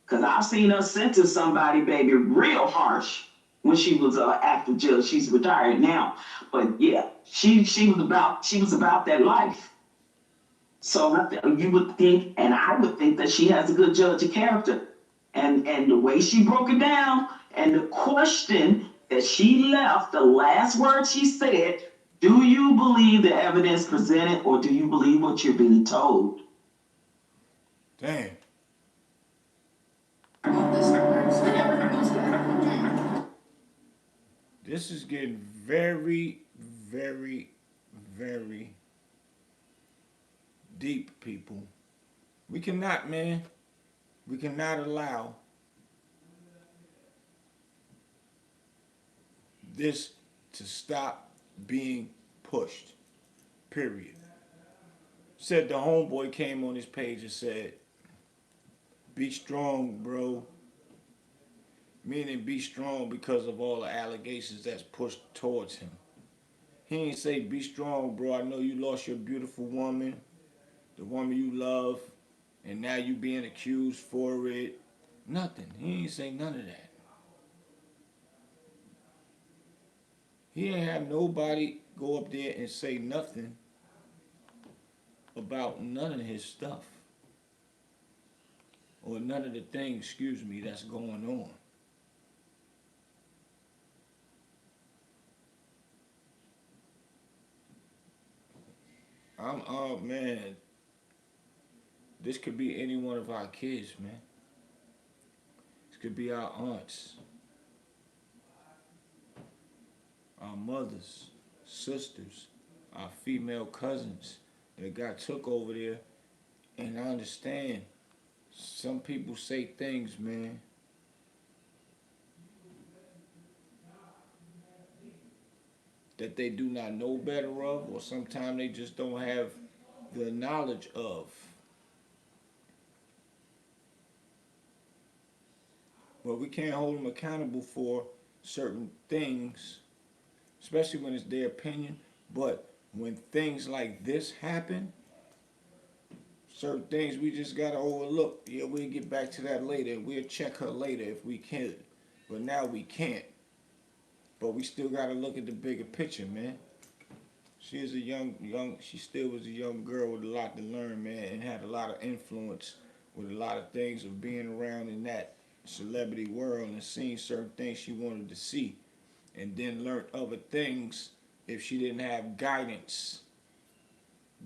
because I've seen her sentence somebody, baby, real harsh when she was an active judge. She's retired now, but yeah, she was about that life. So you would think, and I would think that she has a good judge of character, and the way she broke it down, and the question that she left, the last word she said. Do you believe the evidence presented or do you believe what you're being told? Damn. This is getting very, very, very deep, people. We cannot allow this to stop being pushed. Period. Said the homeboy came on his page and said, be strong, bro. Meaning be strong because of all the allegations that's pushed towards him. He ain't say, be strong, bro. I know you lost your beautiful woman, the woman you love, and now you being accused for it. Nothing. He ain't say none of that. He ain't have nobody go up there and say nothing about none of his stuff. Or none of the things, excuse me, that's going on. Man, this could be any one of our kids, man. This could be our aunts, our mothers, sisters, our female cousins that got took over there. And I understand some people say things, man, that they do not know better of, or sometimes they just don't have the knowledge of. But we can't hold them accountable for certain things, especially when it's their opinion. But when things like this happen, certain things we just gotta overlook. Yeah, we'll get back to that later. We'll check her later if we can. But now we can't. But we still gotta look at the bigger picture, man. She is a she still was a young girl with a lot to learn, man, and had a lot of influence with a lot of things of being around in that celebrity world and seeing certain things she wanted to see, and then learned other things if she didn't have guidance.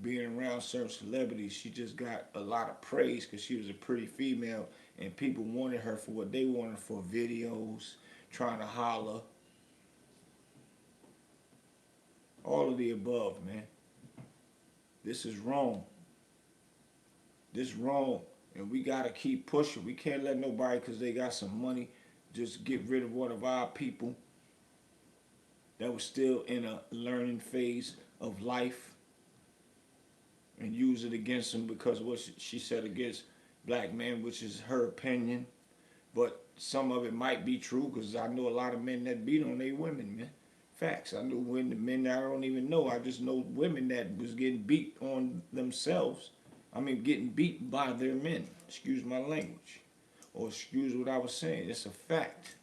Being around certain celebrities, she just got a lot of praise because she was a pretty female, and people wanted her for what they wanted for videos, trying to holler. All of the above, man. This is wrong. This is wrong. And we got to keep pushing. We can't let nobody, because they got some money, just get rid of one of our people that was still in a learning phase of life and use it against them because of what she said against black men, which is her opinion. But some of it might be true, because I know a lot of men that beat on their women, man. Facts. I know when the men that I don't even know. I just know women that was getting beat on themselves. I mean, getting beat by their men. Excuse my language. Or excuse what I was saying. It's a fact.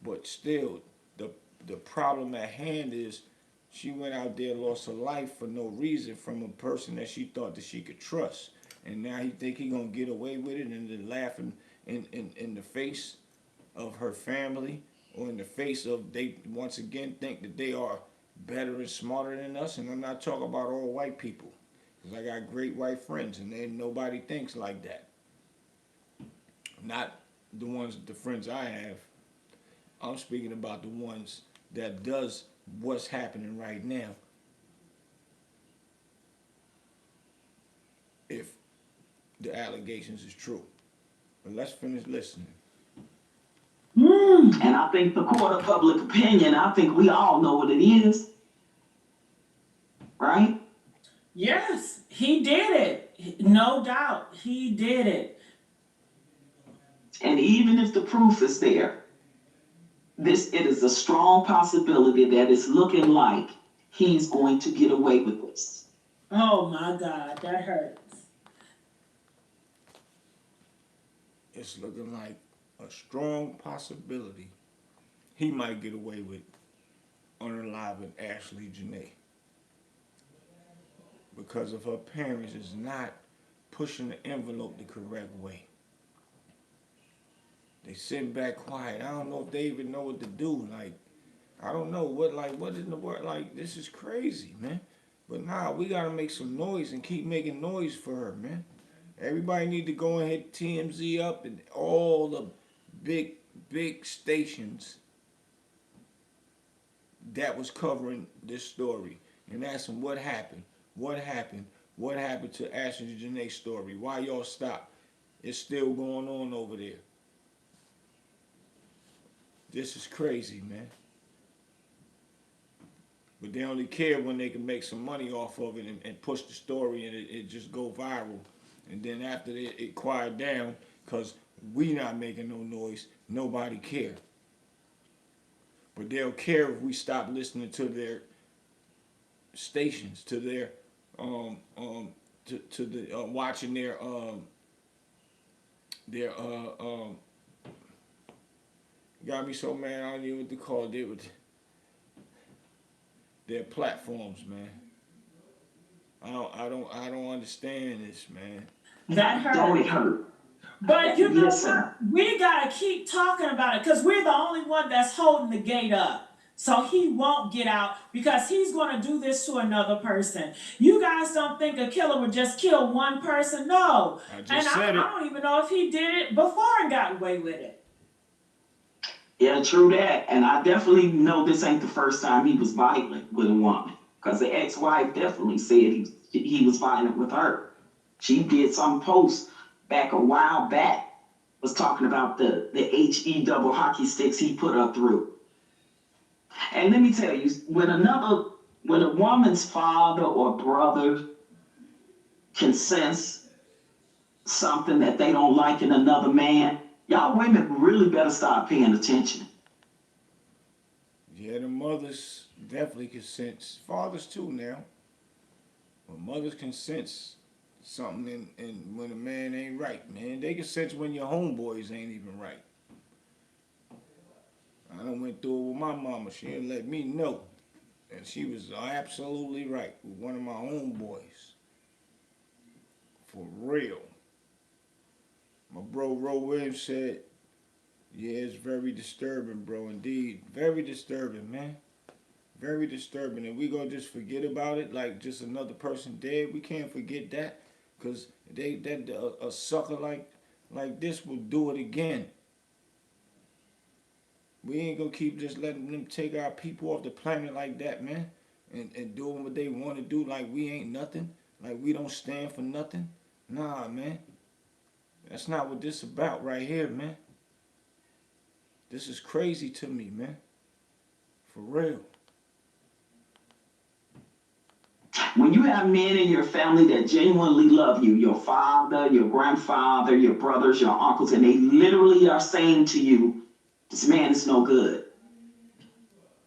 But still, the problem at hand is she went out there and lost her life for no reason from a person that she thought that she could trust. And now he think he gonna get away with it and then laughing in the face of her family, or in the face of they once again think that they are better and smarter than us. And I'm not talking about all white people, because I got great white friends and then nobody thinks like that. Not the friends I have. I'm speaking about the ones that does what's happening right now. If the allegations is true. But let's finish listening. And I think the court of public opinion, I think we all know what it is. Right? Yes, he did it. No doubt, he did it. And even if the proof is there, it is a strong possibility that it's looking like he's going to get away with this. Oh my God, that hurts. It's looking like a strong possibility he might get away with unaliving Ashlee Jensen, because of her parents is not pushing the envelope the correct way. They sitting back quiet. I don't know if they even know what to do. Like, I don't know what in the world. Like, this is crazy, man. But nah, we gotta make some noise and keep making noise for her, man. Everybody need to go and hit TMZ up and all the big stations that was covering this story and ask them what happened. What happened? What happened to Ashlee Jensen's story? Why y'all stopped? It's still going on over there. This is crazy, man. But they only care when they can make some money off of it and push the story and it just go viral. And then after it quiet down, because We not making no noise. Nobody care. But they'll care if we stop listening to their stations, to their to the watching their got me so mad I don't know what to call it with their platforms, man. I don't understand this, man. That Don't it hurt. hurt? But you know Listen, what? We gotta keep talking about it because we're the only one that's holding the gate up. So he won't get out because he's gonna do this to another person. You guys don't think a killer would just kill one person? No. I just And said I it. don't even know if he did it before and got away with it. yeah, true that. And I definitely know this ain't the first time he was violent with a woman. Because the ex-wife definitely said he was violent with her. She did some post back a while back, was talking about the HE double hockey sticks he put her through. And let me tell you, when a woman's father or brother can sense something that they don't like in another man, y'all women really better start paying attention. Yeah, the mothers definitely can sense. Fathers too now. But mothers can sense something in when a man ain't right, man. They can sense when your homeboys ain't even right. I done went through it with my mama. She didn't let me know. And she was absolutely right with one of my homeboys. For real. My bro Ro Williams said, yeah, it's very disturbing, bro. Indeed. Very disturbing, man. Very disturbing. And we gonna just forget about it like just another person dead. We can't forget that. Cause a sucker like this will do it again. We ain't gonna keep just letting them take our people off the planet like that, man. And doing what they wanna do like we ain't nothing. Like we don't stand for nothing. Nah, man. That's not what this about right here, man. This is crazy to me, man. For real. When you have men in your family that genuinely love you, your father, your grandfather, your brothers, your uncles, and they literally are saying to you, this man is no good.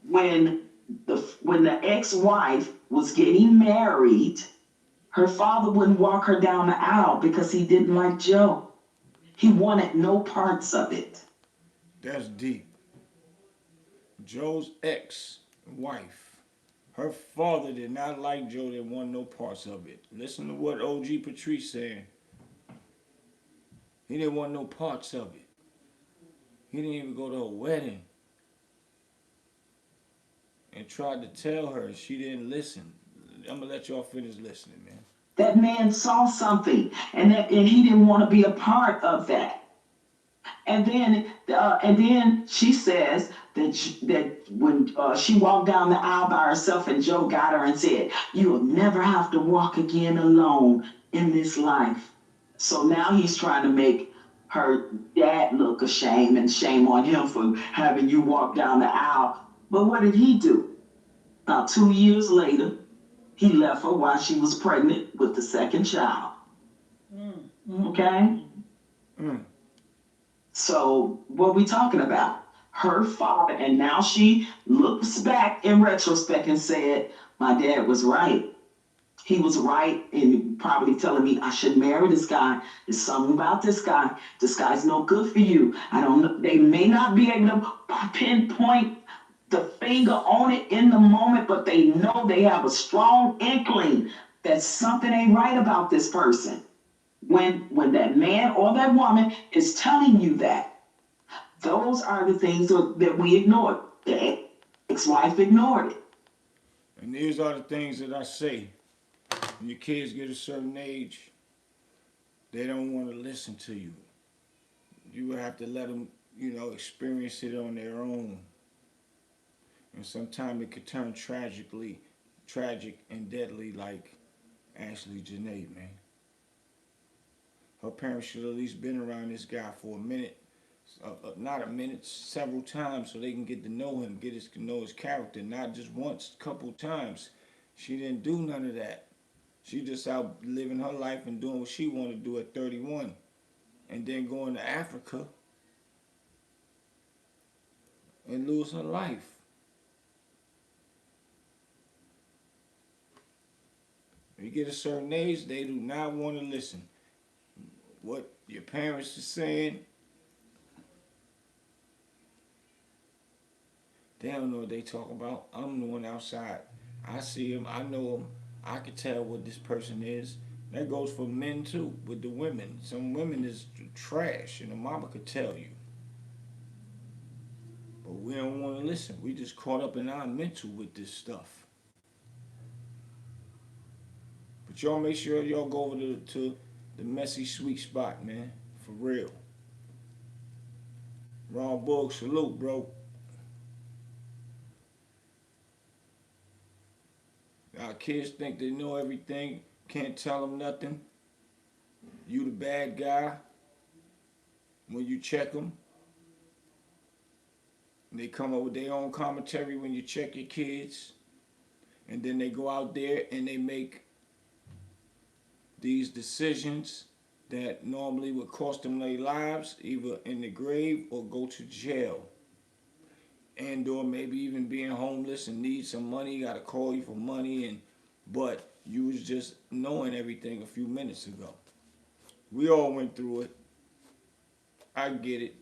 When the ex-wife was getting married, her father wouldn't walk her down the aisle because he didn't like Joe. He wanted no parts of it. That's deep. Joe's ex-wife. Her father did not like Joe, didn't want no parts of it. Listen to what OG Patrice saying. He didn't want no parts of it. He didn't even go to a wedding. And tried to tell her. She didn't listen. I'm gonna let y'all finish listening, man. That man saw something, and he didn't want to be a part of that. And then she says that when she walked down the aisle by herself, and Joe got her and said, "You will never have to walk again alone in this life." So now he's trying to make her dad look ashamed, and shame on him for having you walk down the aisle. But what did he do? About 2 years later, he left her while she was pregnant with the second child. Okay? Mm. So what we talking about? Her father, and now she looks back in retrospect and said, "My dad was right. He was right in probably telling me I should marry this guy. There's something about this guy. This guy's no good for you." I don't know. They may not be able to pinpoint the finger on it in the moment, but they know they have a strong inkling that something ain't right about this person. When that man or that woman is telling you that, those are the things that we ignored. The ex-wife ignored it. And these are the things that I say. When your kids get a certain age, they don't want to listen to you. You will have to let them, experience it on their own. And sometimes it could turn tragic and deadly like Ashlee Jensen, man. Her parents should have at least been around this guy for a minute. Not a minute, several times so they can get to know him, to know his character, not just once, couple times. She didn't do none of that. She just out living her life and doing what she wanted to do at 31. and then going to Africa and lose her life. When you get a certain age, they do not want to listen. What your parents are saying, they don't know what they talk about. I'm the one outside. I see them. I know them. I can tell what this person is. That goes for men too, with the women. Some women is trash, and the mama could tell you. But we don't want to listen. We just caught up in our mental with this stuff. But y'all make sure y'all go over to the messy sweet spot, man. For real. Ron Borg, salute, bro. Our kids think they know everything. Can't tell them nothing. You the bad guy. When you check them, they come up with their own commentary when you check your kids. And then they go out there and they make these decisions that normally would cost them their lives, either in the grave or go to jail. And or maybe even being homeless and need some money, gotta call you for money, but you was just knowing everything a few minutes ago. We all went through it. I get it.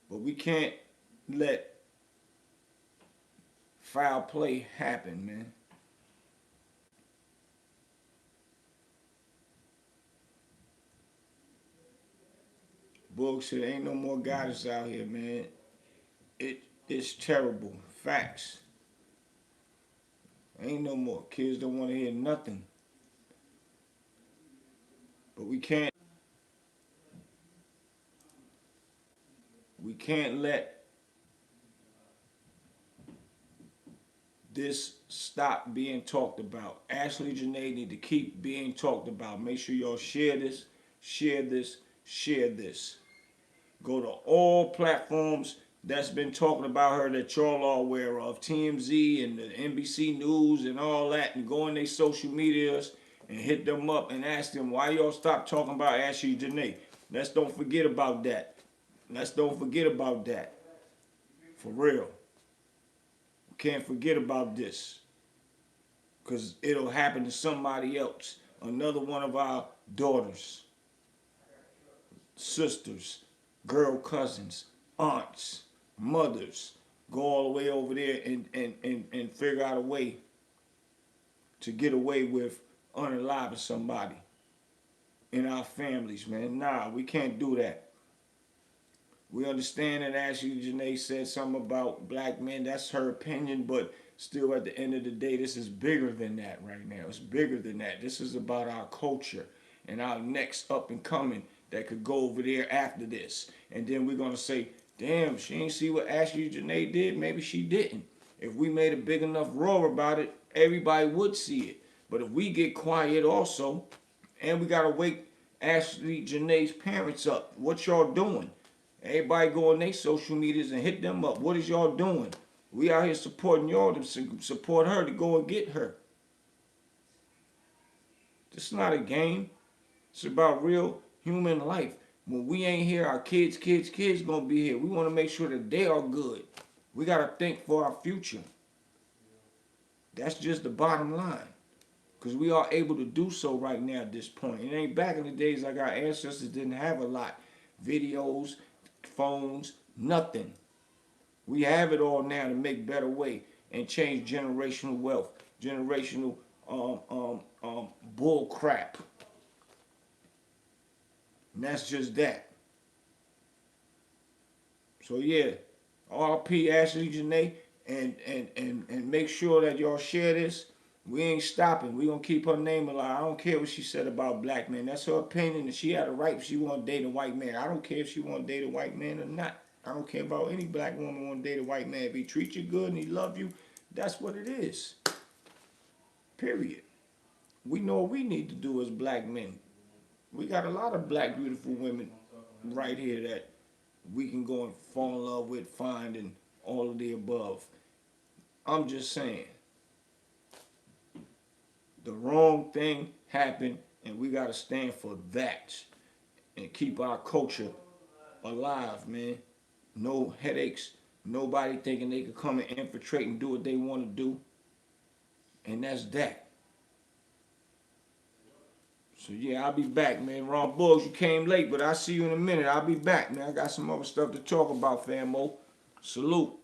But we can't let foul play happen, man. Bullshit, ain't no more guidance out here, man. It's terrible. Facts. Ain't no more. Kids don't want to hear nothing. But we can't let this stop being talked about. Ashlee Jensen need to keep being talked about. Make sure y'all share this, share this, share this. Go to all platforms that's been talking about her that y'all are aware of, TMZ and the NBC News and all that, and go on their social medias and hit them up and ask them why y'all stop talking about Ashlee Jensen. Let's don't forget about that. Let's don't forget about that. For real. We can't forget about this. Because it'll happen to somebody else. Another one of our daughters, sisters, girl cousins, aunts, mothers, go all the way over there and figure out a way to get away with unaliving somebody in our families, man. Nah, we can't do that. We understand that Ashlee Jensen said something about black men. That's her opinion, but still at the end of the day, this is bigger than that right now. It's bigger than that. This is about our culture and our next up and coming that could go over there after this. And then we're going to say, damn, she ain't see what Ashlee Jensen did. Maybe she didn't. If we made a big enough roar about it, everybody would see it. But if we get quiet also, and we got to wake Ashlee Jensen's parents up, what y'all doing? Everybody go on their social medias and hit them up. What is y'all doing? We out here supporting y'all to support her to go and get her. This is not a game. It's about real human life. When we ain't here, our kids gonna be here. We want to make sure that they are good. We gotta think for our future. That's just the bottom line. Because we are able to do so right now at this point. It ain't back in the days like our ancestors didn't have a lot. Videos, phones, nothing. We have it all now to make better way and change generational wealth, generational bull crap. And that's just that. So yeah, RP Ashlee Jensen, and make sure that y'all share this. We ain't stopping. We gonna keep her name alive. I don't care what she said about black men. That's her opinion, and she had a right if she want to date a white man. I don't care if she want to date a white man or not. I don't care about any black woman want to date a white man. If he treat you good and he love you, that's what it is. Period. We know what we need to do as black men. We got a lot of black beautiful women right here that we can go and fall in love with, find, and all of the above. I'm just saying. The wrong thing happened And we gotta stand for that and keep our culture alive, man. No headaches, nobody thinking they could come and infiltrate and do what they want to do. And that's that. So yeah, I'll be back, man. Ron Bulls, you came late, but I'll see you in a minute. I'll be back, man. I got some other stuff to talk about, famo. Salute.